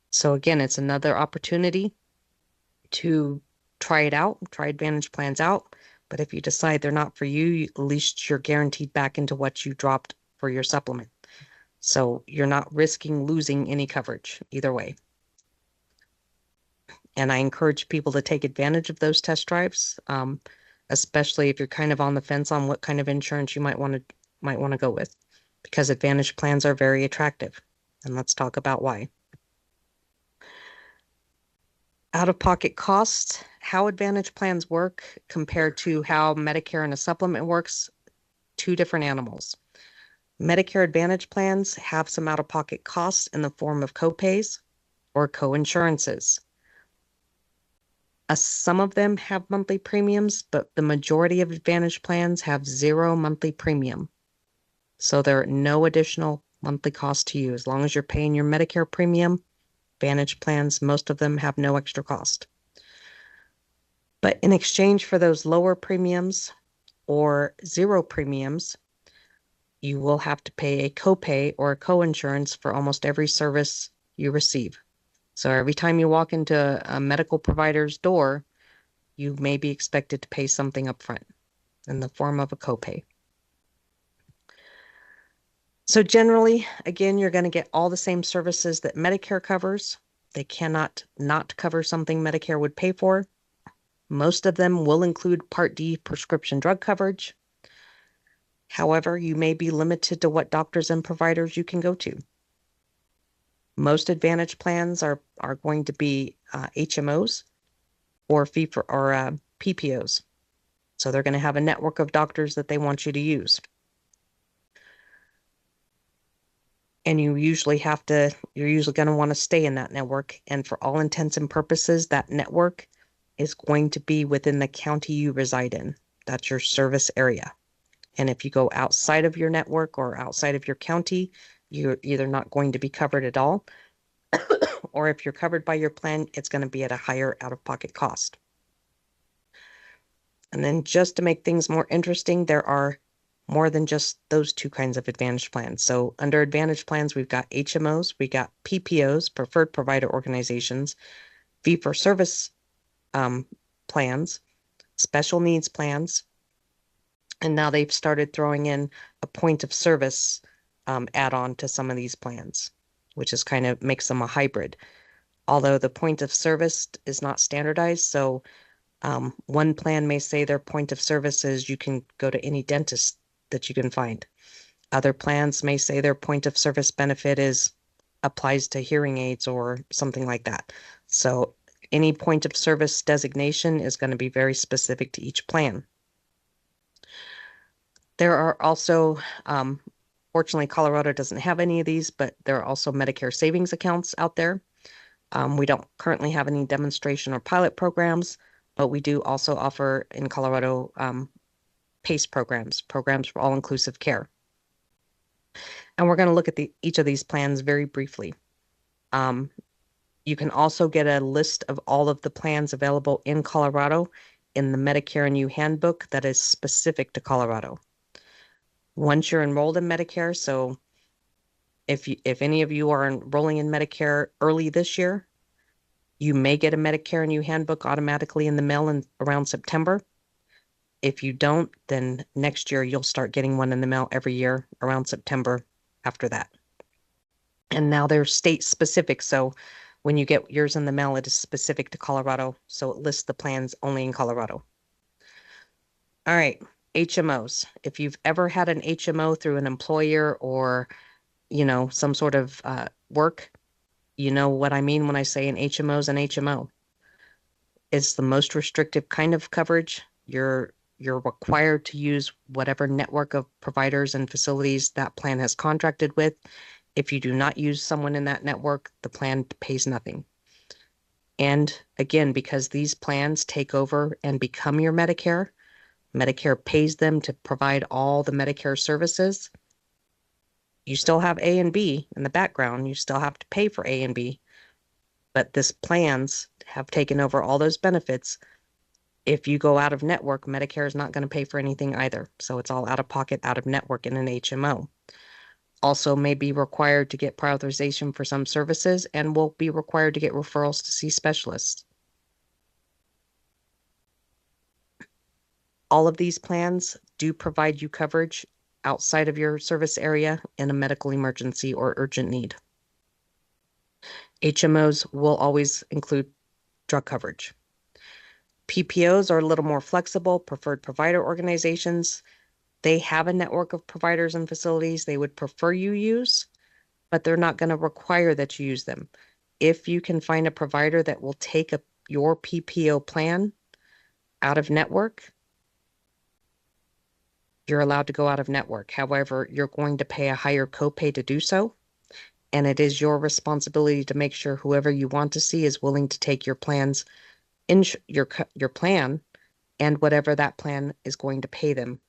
So again, it's another opportunity to try it out, try Advantage plans out. But if you decide they're not for you, at least you're guaranteed back into what you dropped for your supplement. So you're not risking losing any coverage either way. And I encourage people to take advantage of those test drives, especially if you're kind of on the fence on what kind of insurance you might want to go with, because Advantage plans are very attractive. And let's talk about why. Out-of-pocket costs, how Advantage plans work compared to how Medicare and a supplement works, two different animals. Medicare Advantage plans have some out-of-pocket costs in the form of copays or co-insurances. Some of them have monthly premiums, but the majority of Advantage plans have 0 monthly premium. So there are no additional monthly cost to you. As long as you're paying your Medicare premium, Advantage plans, most of them have no extra cost. But in exchange for those lower premiums or 0 premiums, you will have to pay a copay or a co-insurance for almost every service you receive. So every time you walk into a medical provider's door, you may be expected to pay something up front in the form of a copay. So generally, again, you're going to get all the same services that Medicare covers. They cannot not cover something Medicare would pay for. Most of them will include Part D prescription drug coverage. However, you may be limited to what doctors and providers you can go to. Most Advantage plans are going to be HMOs or PPOs. So they're going to have a network of doctors that they want you to use. And you're usually going to want to stay in that network. And for all intents and purposes, that network is going to be within the county you reside in. That's your service area. And if you go outside of your network or outside of your county, you're either not going to be covered at all, or if you're covered by your plan, it's going to be at a higher out-of-pocket cost. And then just to make things more interesting, there are more than just those two kinds of Advantage plans. So under Advantage plans, we've got HMOs, we got PPOs, preferred provider organizations, fee-for-service plans, special needs plans, and now they've started throwing in a point of service add-on to some of these plans, which is kind of makes them a hybrid. Although the point of service is not standardized, so one plan may say their point of service is you can go to any dentist that you can find. Other plans may say their point of service benefit applies to hearing aids or something like that. So any point of service designation is going to be very specific to each plan. There are also, fortunately, Colorado doesn't have any of these, but there are also Medicare savings accounts out there. We don't currently have any demonstration or pilot programs, but we do also offer in Colorado PACE programs for all-inclusive care. And we're going to look at each of these plans very briefly. You can also get a list of all of the plans available in Colorado in the Medicare and You handbook that is specific to Colorado. Once you're enrolled in Medicare, so if any of you are enrolling in Medicare early this year, you may get a Medicare and You handbook automatically in the mail around September. If you don't, then next year you'll start getting one in the mail every year around September after that. And now they're state specific, so when you get yours in the mail, it is specific to Colorado, so it lists the plans only in Colorado. All right, HMOs. If you've ever had an HMO through an employer or, some sort of work, you know what I mean when I say an HMO is an HMO. It's the most restrictive kind of coverage. You're required to use whatever network of providers and facilities that plan has contracted with. If you do not use someone in that network, the plan pays nothing. And again, because these plans take over and become your Medicare, Medicare pays them to provide all the Medicare services. You still have A and B in the background. You still have to pay for A and B, but these plans have taken over all those benefits If you go out of network, Medicare is not going to pay for anything either. So it's all out of pocket, out of network in an HMO. Also may be required to get prior authorization for some services and will be required to get referrals to see specialists. All of these plans do provide you coverage outside of your service area in a medical emergency or urgent need. HMOs will always include drug coverage. PPOs are a little more flexible, preferred provider organizations. They have a network of providers and facilities they would prefer you use, but they're not going to require that you use them. If you can find a provider that will take your PPO plan out of network, you're allowed to go out of network. However, you're going to pay a higher copay to do so, and it is your responsibility to make sure whoever you want to see is willing to take your plans in your plan and whatever that plan is going to pay them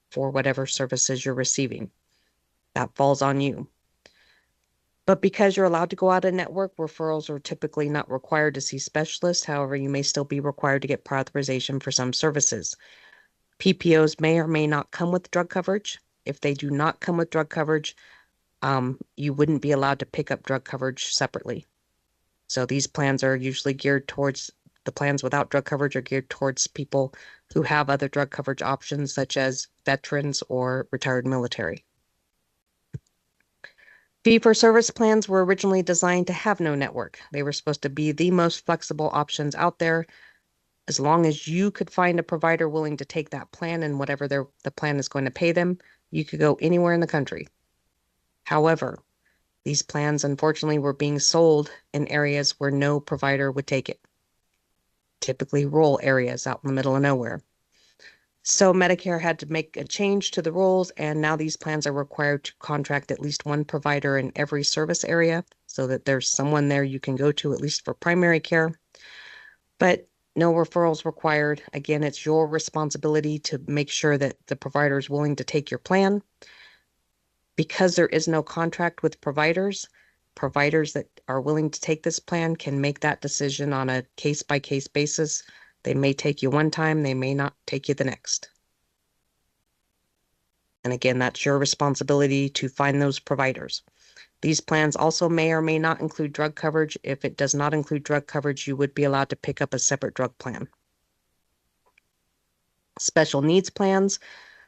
for whatever services you're receiving. That falls on you. But because you're allowed to go out of network, referrals are typically not required to see specialists. However, you may still be required to get prior authorization for some services. PPOs may or may not come with drug coverage. If they do not come with drug coverage, you wouldn't be allowed to pick up drug coverage separately. So these plans are usually geared towards, the plans without drug coverage are geared towards people who have other drug coverage options, such as veterans or retired military. Fee-for-service plans were originally designed to have no network. They were supposed to be the most flexible options out there. As long as you could find a provider willing to take that plan and whatever the plan is going to pay them, you could go anywhere in the country. However, these plans, unfortunately, were being sold in areas where no provider would take it, typically rural areas out in the middle of nowhere. So Medicare had to make a change to the rules, and now these plans are required to contract at least one provider in every service area so that there's someone there you can go to at least for primary care. But no referrals required. Again, it's your responsibility to make sure that the provider is willing to take your plan. Because there is no contract with providers that are willing to take this plan can make that decision on a case-by-case basis. They may take you one time, they may not take you the next. And again, that's your responsibility to find those providers. These plans also may or may not include drug coverage. If it does not include drug coverage, you would be allowed to pick up a separate drug plan. Special needs plans.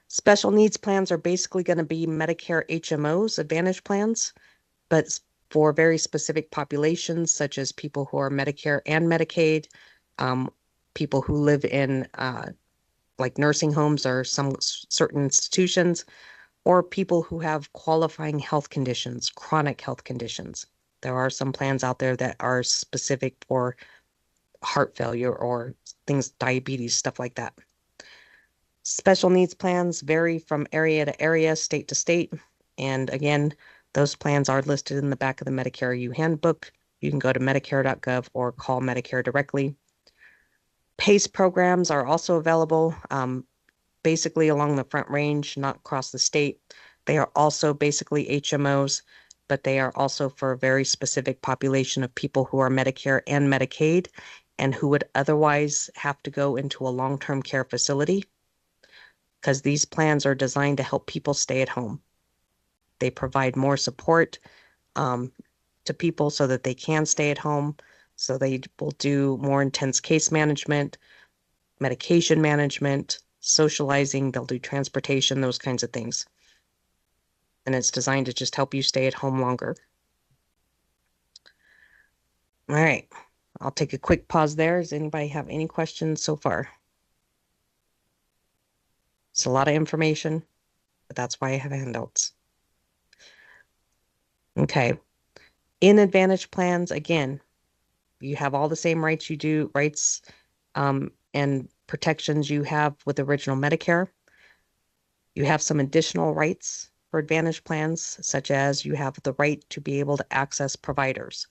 Special needs plans are basically going to be Medicare HMOs, Advantage plans, but for very specific populations, such as people who are Medicare and Medicaid, people who live in like nursing homes or some certain institutions, or people who have qualifying health conditions, chronic health conditions. There are some plans out there that are specific for heart failure or things, diabetes, stuff like that. Special needs plans vary from area to area, state to state. And again, those plans are listed in the back of the Medicare U handbook. You can go to medicare.gov or call Medicare directly. PACE programs are also available, basically along the Front Range, not across the state. They are also basically HMOs, but they are also for a very specific population of people who are Medicare and Medicaid and who would otherwise have to go into a long-term care facility, because these plans are designed to help people stay at home. They provide more support to people so that they can stay at home. So they will do more intense case management, medication management, socializing. They'll do transportation, those kinds of things. And it's designed to just help you stay at home longer. All right. I'll take a quick pause there. Does anybody have any questions so far? It's a lot of information, but that's why I have handouts. Okay. In Advantage plans, again, you have all the same rights you do, and protections you have with original Medicare. You have some additional rights for Advantage plans, such as you have the right to be able to access providers.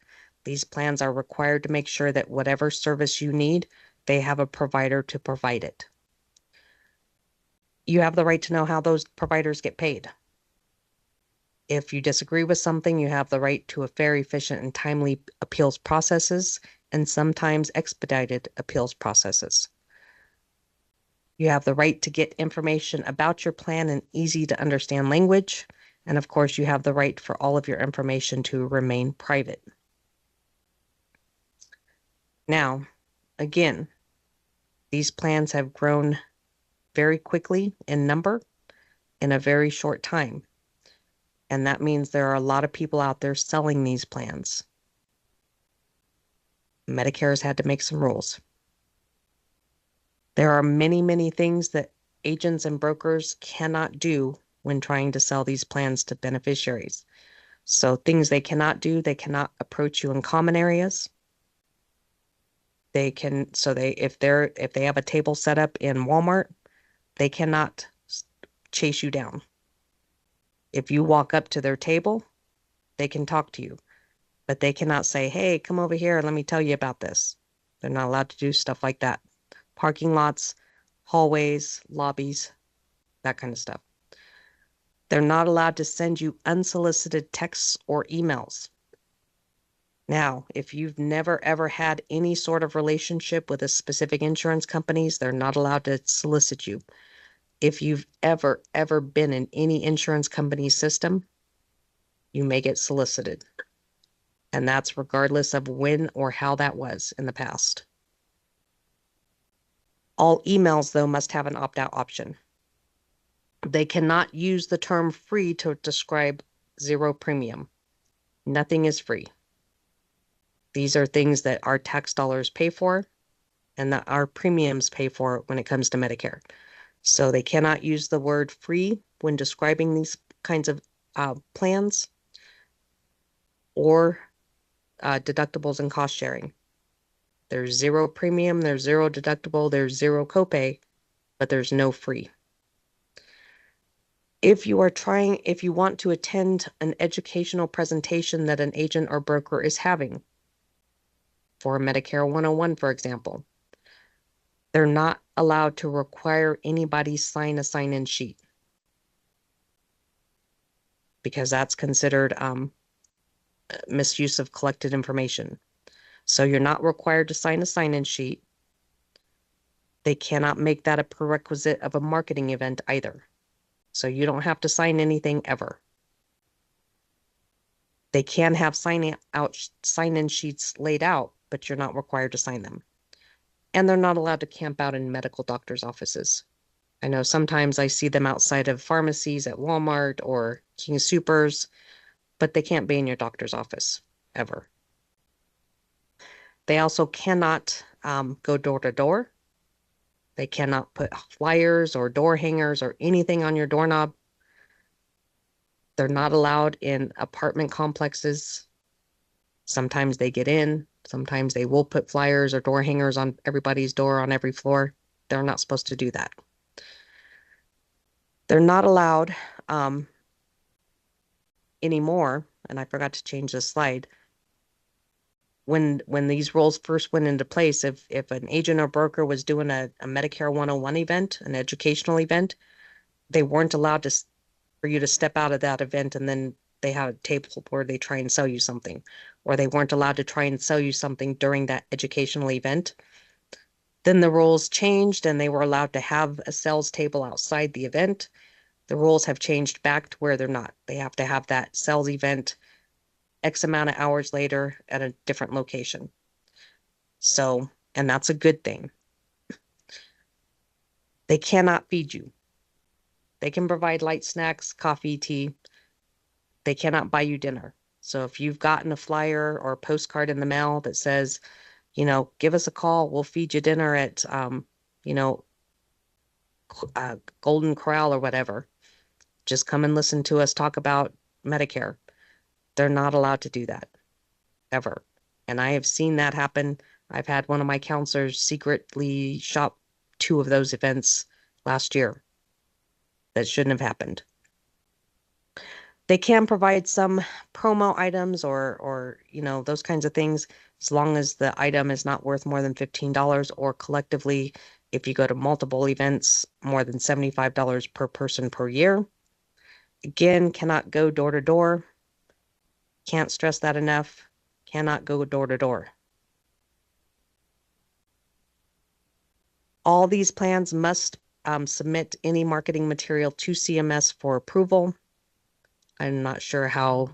These plans are required to make sure that whatever service you need, they have a provider to provide it. You have the right to know how those providers get paid. If you disagree with something, you have the right to a fair, efficient, and timely appeals processes, and sometimes expedited appeals processes. You have the right to get information about your plan in easy to understand language. And of course, you have the right for all of your information to remain private. Now, again, these plans have grown very quickly in number in a very short time. And that means there are a lot of people out there selling these plans. Medicare has had to make some rules. There are many, many things that agents and brokers cannot do when trying to sell these plans to beneficiaries. So things they cannot do, they cannot approach you in common areas. They can, so if they have a table set up in Walmart, they cannot chase you down. If you walk up to their table, they can talk to you, but they cannot say, hey, come over here, let me tell you about this. They're not allowed to do stuff like that. Parking lots, hallways, lobbies, that kind of stuff. They're not allowed to send you unsolicited texts or emails. Now, if you've never ever had any sort of relationship with a specific insurance companies, they're not allowed to solicit you. If you've ever been in any insurance company system, you may get solicited. And that's regardless of when or how that was in the past. All emails, though, must have an opt-out option. They cannot use the term free to describe zero premium. Nothing is free. These are things that our tax dollars pay for and that our premiums pay for when it comes to Medicare. So they cannot use the word free when describing these kinds of plans or deductibles and cost sharing. There's zero premium, there's zero deductible, there's zero copay, but there's no free. If you want to attend an educational presentation that an agent or broker is having, for Medicare 101, for example, they're not allowed to require anybody sign a sign-in sheet because that's considered misuse of collected information. So you're not required to sign a sign-in sheet. They cannot make that a prerequisite of a marketing event either. So you don't have to sign anything ever. They can have sign-in sheets laid out, but you're not required to sign them. And they're not allowed to camp out in medical doctors' offices. I know sometimes I see them outside of pharmacies at Walmart or King Soopers, but they can't be in your doctor's office ever. They also cannot go door to door. They cannot put flyers or door hangers or anything on your doorknob. They're not allowed in apartment complexes. Sometimes they get in. Sometimes they will put flyers or door hangers on everybody's door on every floor. They're not supposed to do that. They're not allowed anymore, and I forgot to change this slide. When these rules first went into place, if an agent or broker was doing a Medicare 101 event, an educational event, they weren't allowed for you to step out of that event and then they had a table where they try and sell you something, or they weren't allowed to try and sell you something during that educational event. Then the rules changed and they were allowed to have a sales table outside the event. The rules have changed back to where they're not. They have to have that sales event X amount of hours later at a different location. So, and that's a good thing. They cannot feed you. They can provide light snacks, coffee, tea. They cannot buy you dinner. So if you've gotten a flyer or a postcard in the mail that says, give us a call, we'll feed you dinner at, Golden Corral or whatever. Just come and listen to us talk about Medicare. They're not allowed to do that, ever. And I have seen that happen. I've had one of my counselors secretly shop 2 of those events last year. That shouldn't have happened. They can provide some promo items or those kinds of things, as long as the item is not worth more than $15 or collectively, if you go to multiple events, more than $75 per person per year. Again, cannot go door to door. Can't stress that enough. Cannot go door to door. All these plans must submit any marketing material to CMS for approval. I'm not sure how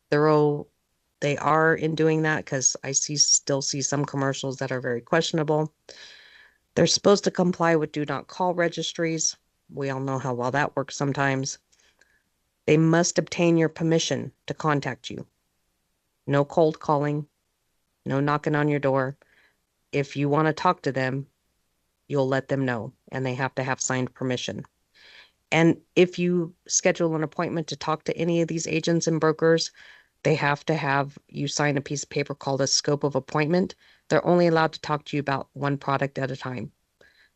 thorough they are in doing that because I still see some commercials that are very questionable. They're supposed to comply with do not call registries. We all know how well that works sometimes. They must obtain your permission to contact you. No cold calling, no knocking on your door. If you want to talk to them, you'll let them know, and they have to have signed permission. And if you schedule an appointment to talk to any of these agents and brokers, they have to have you sign a piece of paper called a scope of appointment. They're only allowed to talk to you about one product at a time.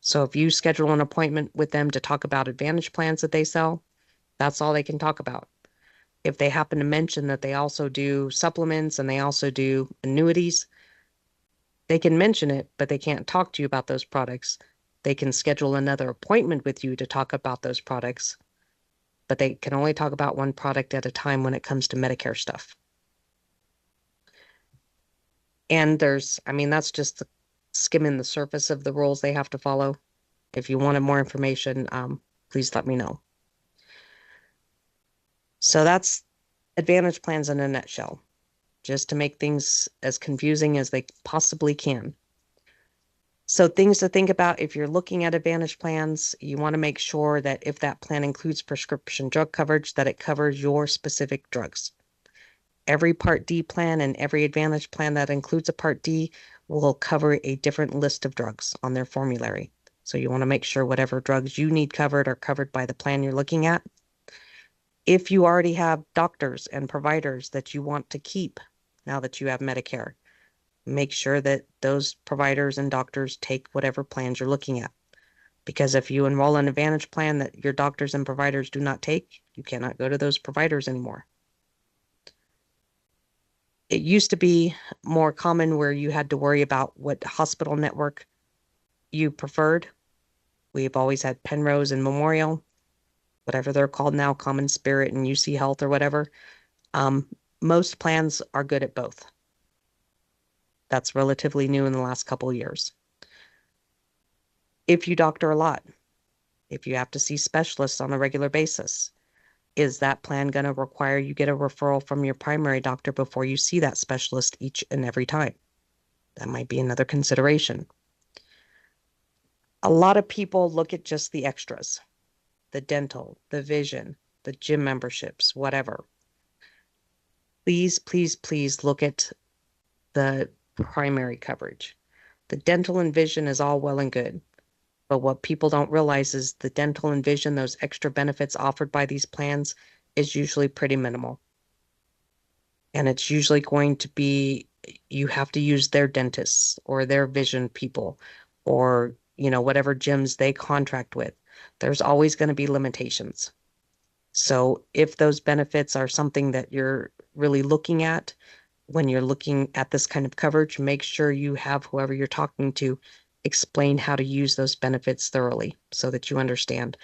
So if you schedule an appointment with them to talk about Advantage plans that they sell, that's all they can talk about. If they happen to mention that they also do supplements and they also do annuities, they can mention it, but they can't talk to you about those products. They can schedule another appointment with you to talk about those products, but they can only talk about one product at a time when it comes to Medicare stuff. And that's just skimming the surface of the rules they have to follow. If you wanted more information, please let me know. So that's Advantage plans in a nutshell, just to make things as confusing as they possibly can. So things to think about if you're looking at Advantage plans, you want to make sure that if that plan includes prescription drug coverage, that it covers your specific drugs. Every Part D plan and every Advantage plan that includes a Part D will cover a different list of drugs on their formulary. So you want to make sure whatever drugs you need covered are covered by the plan you're looking at. If you already have doctors and providers that you want to keep now that you have Medicare, make sure that those providers and doctors take whatever plans you're looking at. Because if you enroll an Advantage plan that your doctors and providers do not take, you cannot go to those providers anymore. It used to be more common where you had to worry about what hospital network you preferred. We've always had Penrose and Memorial, whatever they're called now, Common Spirit and UC Health or whatever. Most plans are good at both. That's relatively new in the last couple of years. If you doctor a lot, if you have to see specialists on a regular basis, is that plan going to require you get a referral from your primary doctor before you see that specialist each and every time? That might be another consideration. A lot of people look at just the extras, the dental, the vision, the gym memberships, whatever. Please, please, please look at the primary coverage. The dental and vision is all well and good. But what people don't realize is the dental and vision, those extra benefits offered by these plans, is usually pretty minimal. And it's usually going to be, you have to use their dentists or their vision people or, whatever gyms they contract with. There's always going to be limitations. So if those benefits are something that you're really looking at, when you're looking at this kind of coverage, make sure you have whoever you're talking to explain how to use those benefits thoroughly so that you understand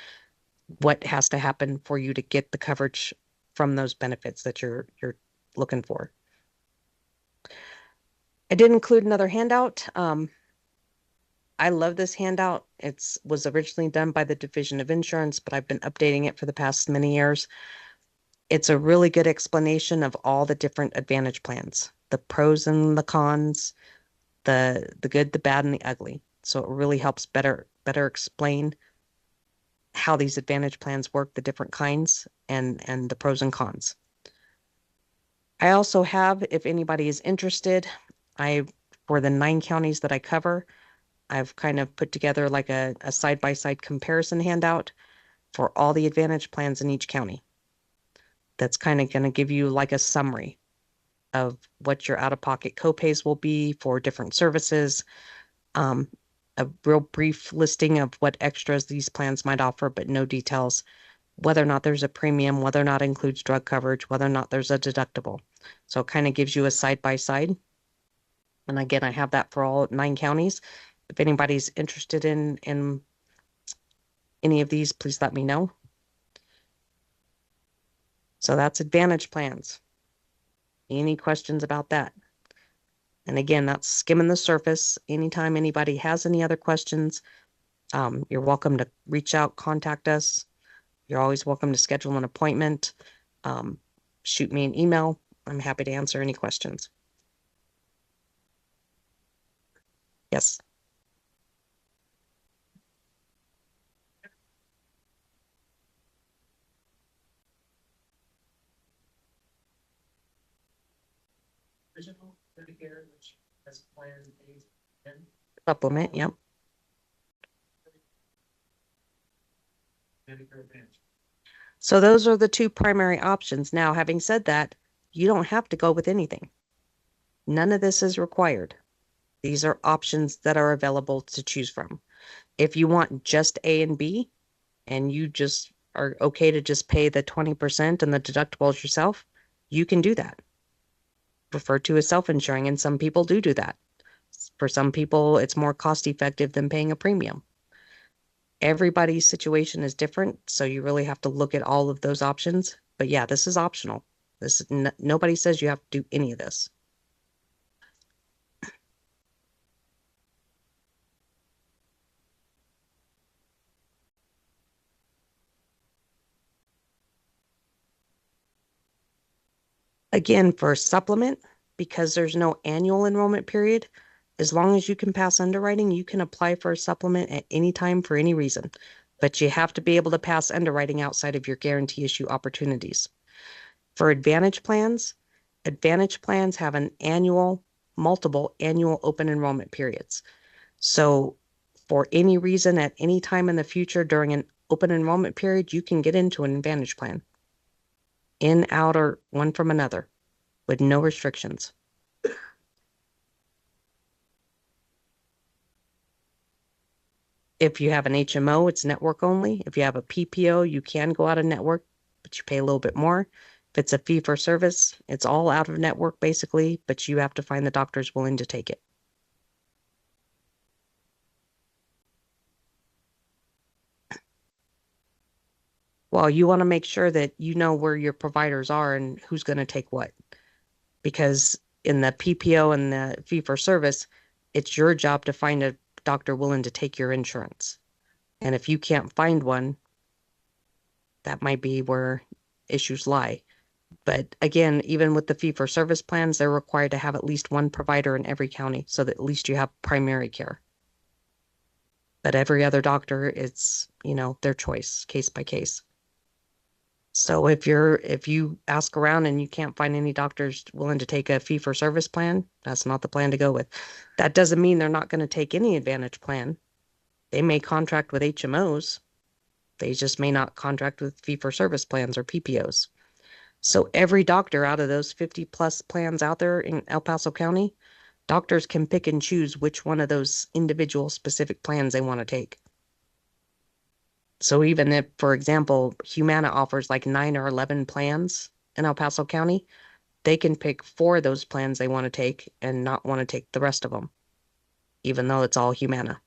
what has to happen for you to get the coverage from those benefits that you're looking for. I did include another handout. I love this handout. It was originally done by the Division of Insurance, but I've been updating it for the past many years. It's a really good explanation of all the different Advantage plans, the pros and the cons, the good, the bad, and the ugly. So it really helps better explain how these Advantage plans work, the different kinds, and the pros and cons. I also have, if anybody is interested, for the 9 counties that I cover, I've kind of put together like a side-by-side comparison handout for all the Advantage plans in each county. That's kind of going to give you like a summary of what your out-of-pocket copays will be for different services, a real brief listing of what extras these plans might offer, but no details, whether or not there's a premium, whether or not it includes drug coverage, whether or not there's a deductible. So it kind of gives you a side-by-side. And again, I have that for all 9 counties. If anybody's interested in any of these, please let me know. So that's Advantage plans. Any questions about that? And again, that's skimming the surface. Anytime anybody has any other questions, You're welcome to reach out, contact us. You're always welcome to schedule an appointment. Um, shoot me an email. I'm happy to answer any questions. Yes. Supplement, yep. So those are the two primary options. Now, having said that, you don't have to go with anything. None of this is required. These are options that are available to choose from. If you want just A and B and you just are okay to just pay the 20% and the deductibles yourself, you can do that. Referred to as self-insuring, and some people do that. For some people, it's more cost effective than paying a premium. Everybody's situation is different, so you really have to look at all of those options. But yeah, this is optional. This is nobody says you have to do any of this. Again, for a supplement, because there's no annual enrollment period, as long as you can pass underwriting, you can apply for a supplement at any time for any reason. But you have to be able to pass underwriting outside of your guarantee issue opportunities. For Advantage plans have multiple annual open enrollment periods. So for any reason at any time in the future during an open enrollment period, you can get into an Advantage plan. In, out, or one from another with no restrictions. If you have an HMO, it's network only. If you have a PPO, you can go out of network, but you pay a little bit more. If it's a fee for service, it's all out of network basically, but you have to find the doctors willing to take it. Well, you want to make sure that you know where your providers are and who's going to take what. Because in the PPO and the fee for service, it's your job to find a doctor willing to take your insurance. And if you can't find one, that might be where issues lie. But again, even with the fee for service plans, they're required to have at least one provider in every county so that at least you have primary care. But every other doctor, it's, their choice, case by case. So if you ask around and you can't find any doctors willing to take a fee for service plan, that's not the plan to go with. That doesn't mean they're not going to take any Advantage plan. They may contract with HMOs. They just may not contract with fee for service plans or PPOs. So every doctor out of those 50 plus plans out there in El Paso County, doctors can pick and choose which one of those individual specific plans they want to take. So even if, for example, Humana offers like 9 or 11 plans in El Paso County, they can pick 4 of those plans they want to take and not want to take the rest of them, even though it's all Humana.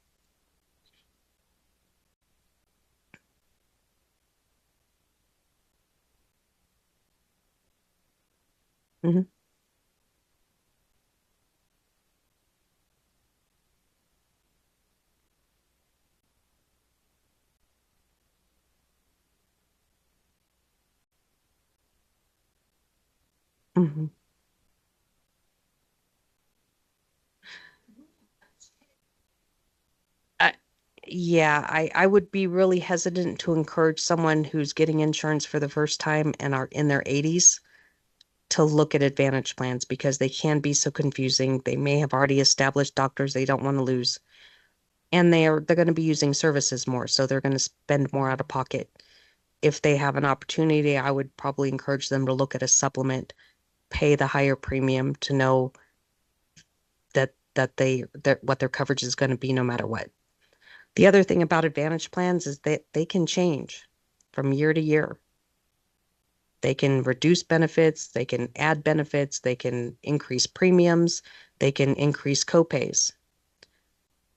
Mm-hmm. Mm-hmm. I, yeah, I would be really hesitant to encourage someone who's getting insurance for the first time and are in their 80s to look at Advantage plans because they can be so confusing. They may have already established doctors they don't want to lose, and they're going to be using services more, so they're going to spend more out of pocket. If they have an opportunity, I would probably encourage them to look at a supplement, pay the higher premium to know that what their coverage is going to be no matter what. The other thing about Advantage plans is that they can change from year to year. They can reduce benefits, they can add benefits, they can increase premiums, they can increase copays.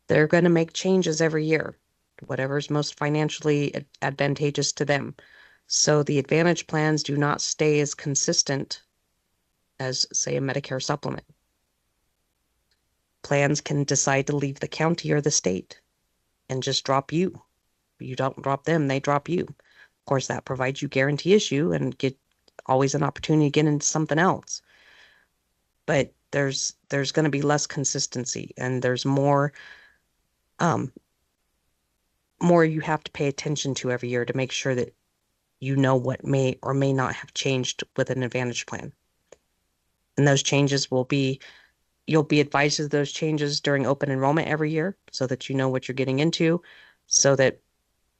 They're going to make changes every year, whatever's most financially advantageous to them. So the Advantage plans do not stay as consistent as, say, a Medicare supplement. Plans can decide to leave the county or the state, and just drop you. You don't drop them, they drop you. Of course, that provides you guarantee issue and get always an opportunity to get into something else. But there's going to be less consistency, and there's um more you have to pay attention to every year to make sure that you know what may or may not have changed with an Advantage plan. And those changes will be, you'll be advised of those changes during open enrollment every year so that you know what you're getting into, so that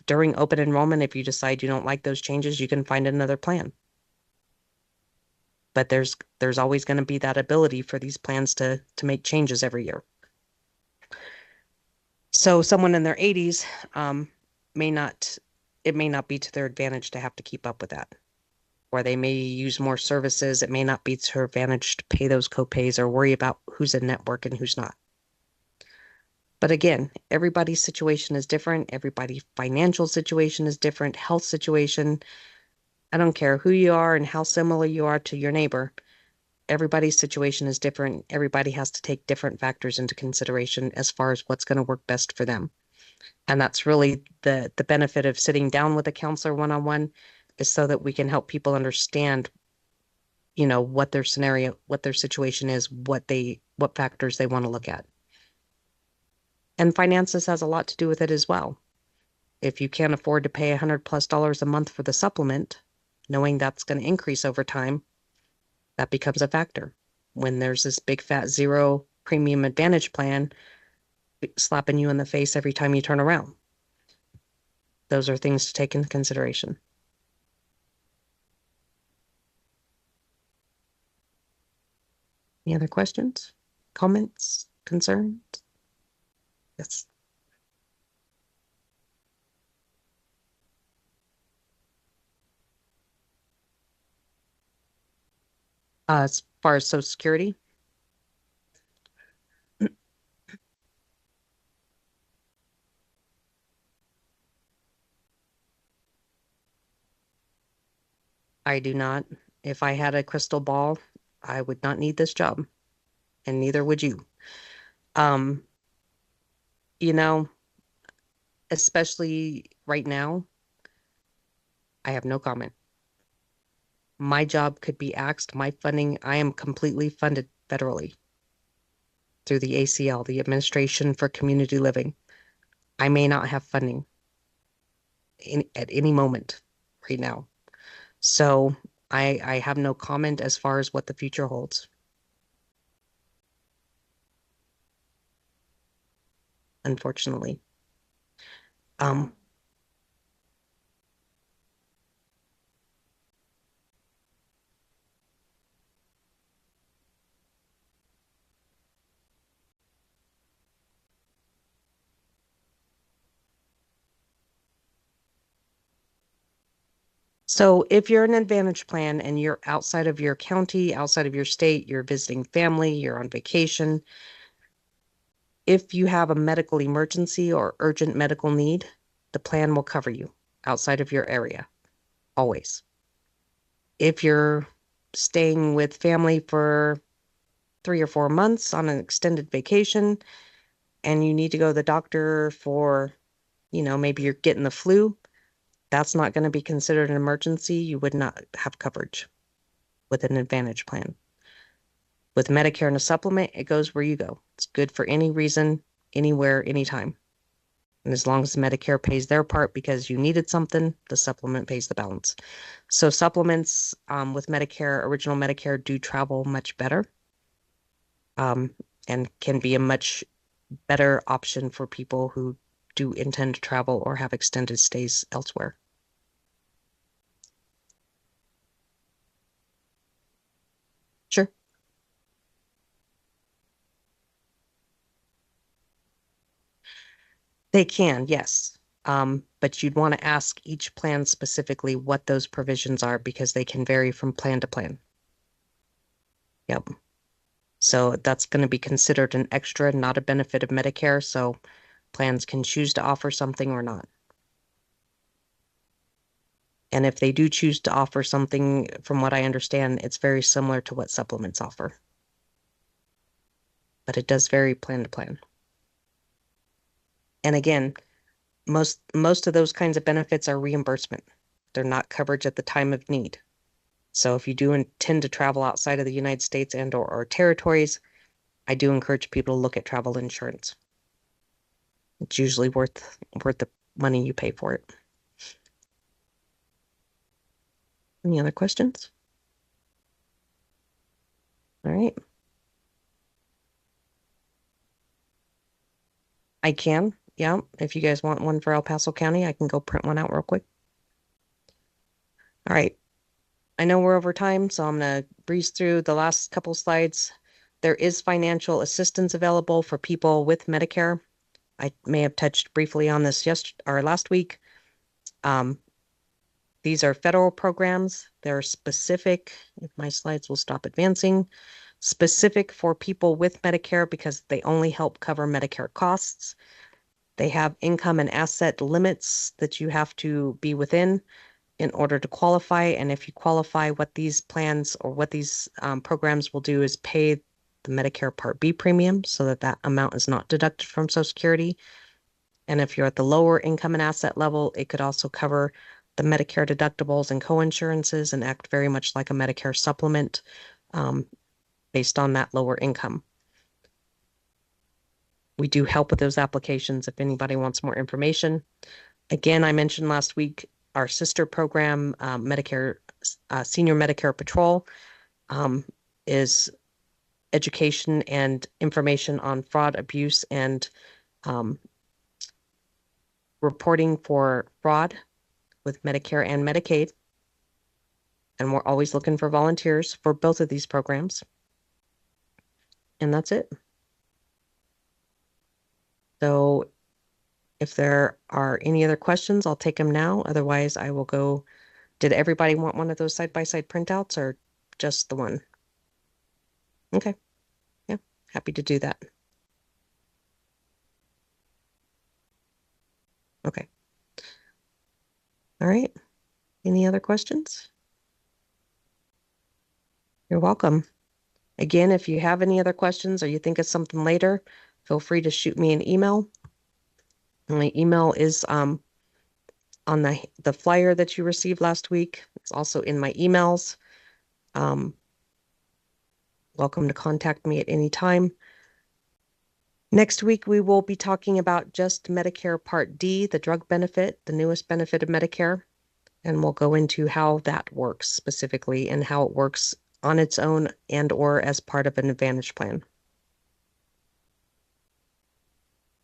during open enrollment, if you decide you don't like those changes, you can find another plan. But there's always going to be that ability for these plans to make changes every year. So someone in their 80s may not, it may not be to their advantage to have to keep up with that. Or they may use more services. It may not be to their advantage to pay those copays or worry about who's in network and who's not. But again, everybody's situation is different. Everybody's financial situation is different. Health situation. I don't care who you are and how similar you are to your neighbor. Everybody's situation is different. Everybody has to take different factors into consideration as far as what's going to work best for them. And that's really the benefit of sitting down with a counselor one-on-one, is so that we can help people understand, you know, what their scenario, what their situation is, what factors they want to look at. And finances has a lot to do with it as well. If you can't afford to pay $100+ a month for the supplement, knowing that's going to increase over time, that becomes a factor. When there's this big fat zero premium Advantage plan slapping you in the face every time you turn around. Those are things to take into consideration. Any other questions, comments, concerns? Yes. As far as Social Security, I do not. If I had a crystal ball, I would not need this job, and neither would you. Um, you know, especially right now, I have no comment. My job could be axed. My funding, I am completely funded federally through the ACL, the Administration for Community Living. I may not have funding at any moment right now. So I have no comment as far as what the future holds. Unfortunately. Um, so if you're an Advantage plan and you're outside of your county, outside of your state, you're visiting family, you're on vacation, if you have a medical emergency or urgent medical need, the plan will cover you outside of your area, always. If you're staying with family for 3 or 4 months on an extended vacation and you need to go to the doctor for, you know, maybe you're getting the flu, that's not going to be considered an emergency. You would not have coverage with an Advantage plan. With Medicare and a supplement, it goes where you go. It's good for any reason, anywhere, anytime. And as long as Medicare pays their part because you needed something, the supplement pays the balance. So supplements with Medicare, original Medicare, do travel much better and can be a much better option for people who do intend to travel or have extended stays elsewhere. Sure. They can, yes. But you'd want to ask each plan specifically what those provisions are because they can vary from plan to plan. Yep. So that's going to be considered an extra, not a benefit of Medicare. So plans can choose to offer something or not. And if they do choose to offer something, from what I understand, it's very similar to what supplements offer. But it does vary plan to plan. And again, most of those kinds of benefits are reimbursement. They're not coverage at the time of need. So if you do intend to travel outside of the United States and or territories, I do encourage people to look at travel insurance. It's usually worth the money you pay for it. Any other questions? All right. I can. Yeah. If you guys want one for El Paso County, I can go print one out real quick. All right. I know we're over time, so I'm going to breeze through the last couple slides. There is financial assistance available for people with Medicare. I may have touched briefly on this last week. These are federal programs. They're specific, if my slides will stop advancing, specific for people with Medicare because they only help cover Medicare costs. They have income and asset limits that you have to be within in order to qualify. And if you qualify, what these plans or what these programs will do is pay the Medicare Part B premium so that that amount is not deducted from Social Security. And if you're at the lower income and asset level, it could also cover the Medicare deductibles and coinsurances and act very much like a Medicare supplement based on that lower income. We do help with those applications if anybody wants more information. Again, I mentioned last week our sister program, Medicare Senior Medicare Patrol, is education and information on fraud, abuse, and reporting for fraud with Medicare and Medicaid. And we're always looking for volunteers for both of these programs. And that's it. So if there are any other questions, I'll take them now. Otherwise, I will go. Did everybody want one of those side-by-side printouts or just the one? Okay. Yeah, happy to do that. Okay. All right. Any other questions? You're welcome. Again, if you have any other questions or you think of something later, feel free to shoot me an email. My email is on the flyer that you received last week. It's also in my emails. Welcome to contact me at any time. Next week, we will be talking about just Medicare Part D, the drug benefit, the newest benefit of Medicare. And we'll go into how that works specifically and how it works on its own and or as part of an Advantage plan.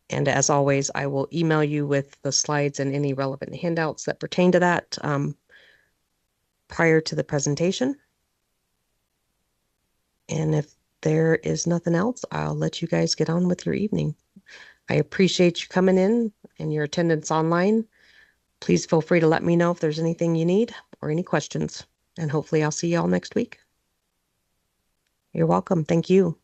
And as always, I will email you with the slides and any relevant handouts that pertain to that prior to the presentation. And if there is nothing else, I'll let you guys get on with your evening. I appreciate you coming in and your attendance online. Please feel free to let me know if there's anything you need or any questions. And hopefully I'll see you all next week. You're welcome. Thank you.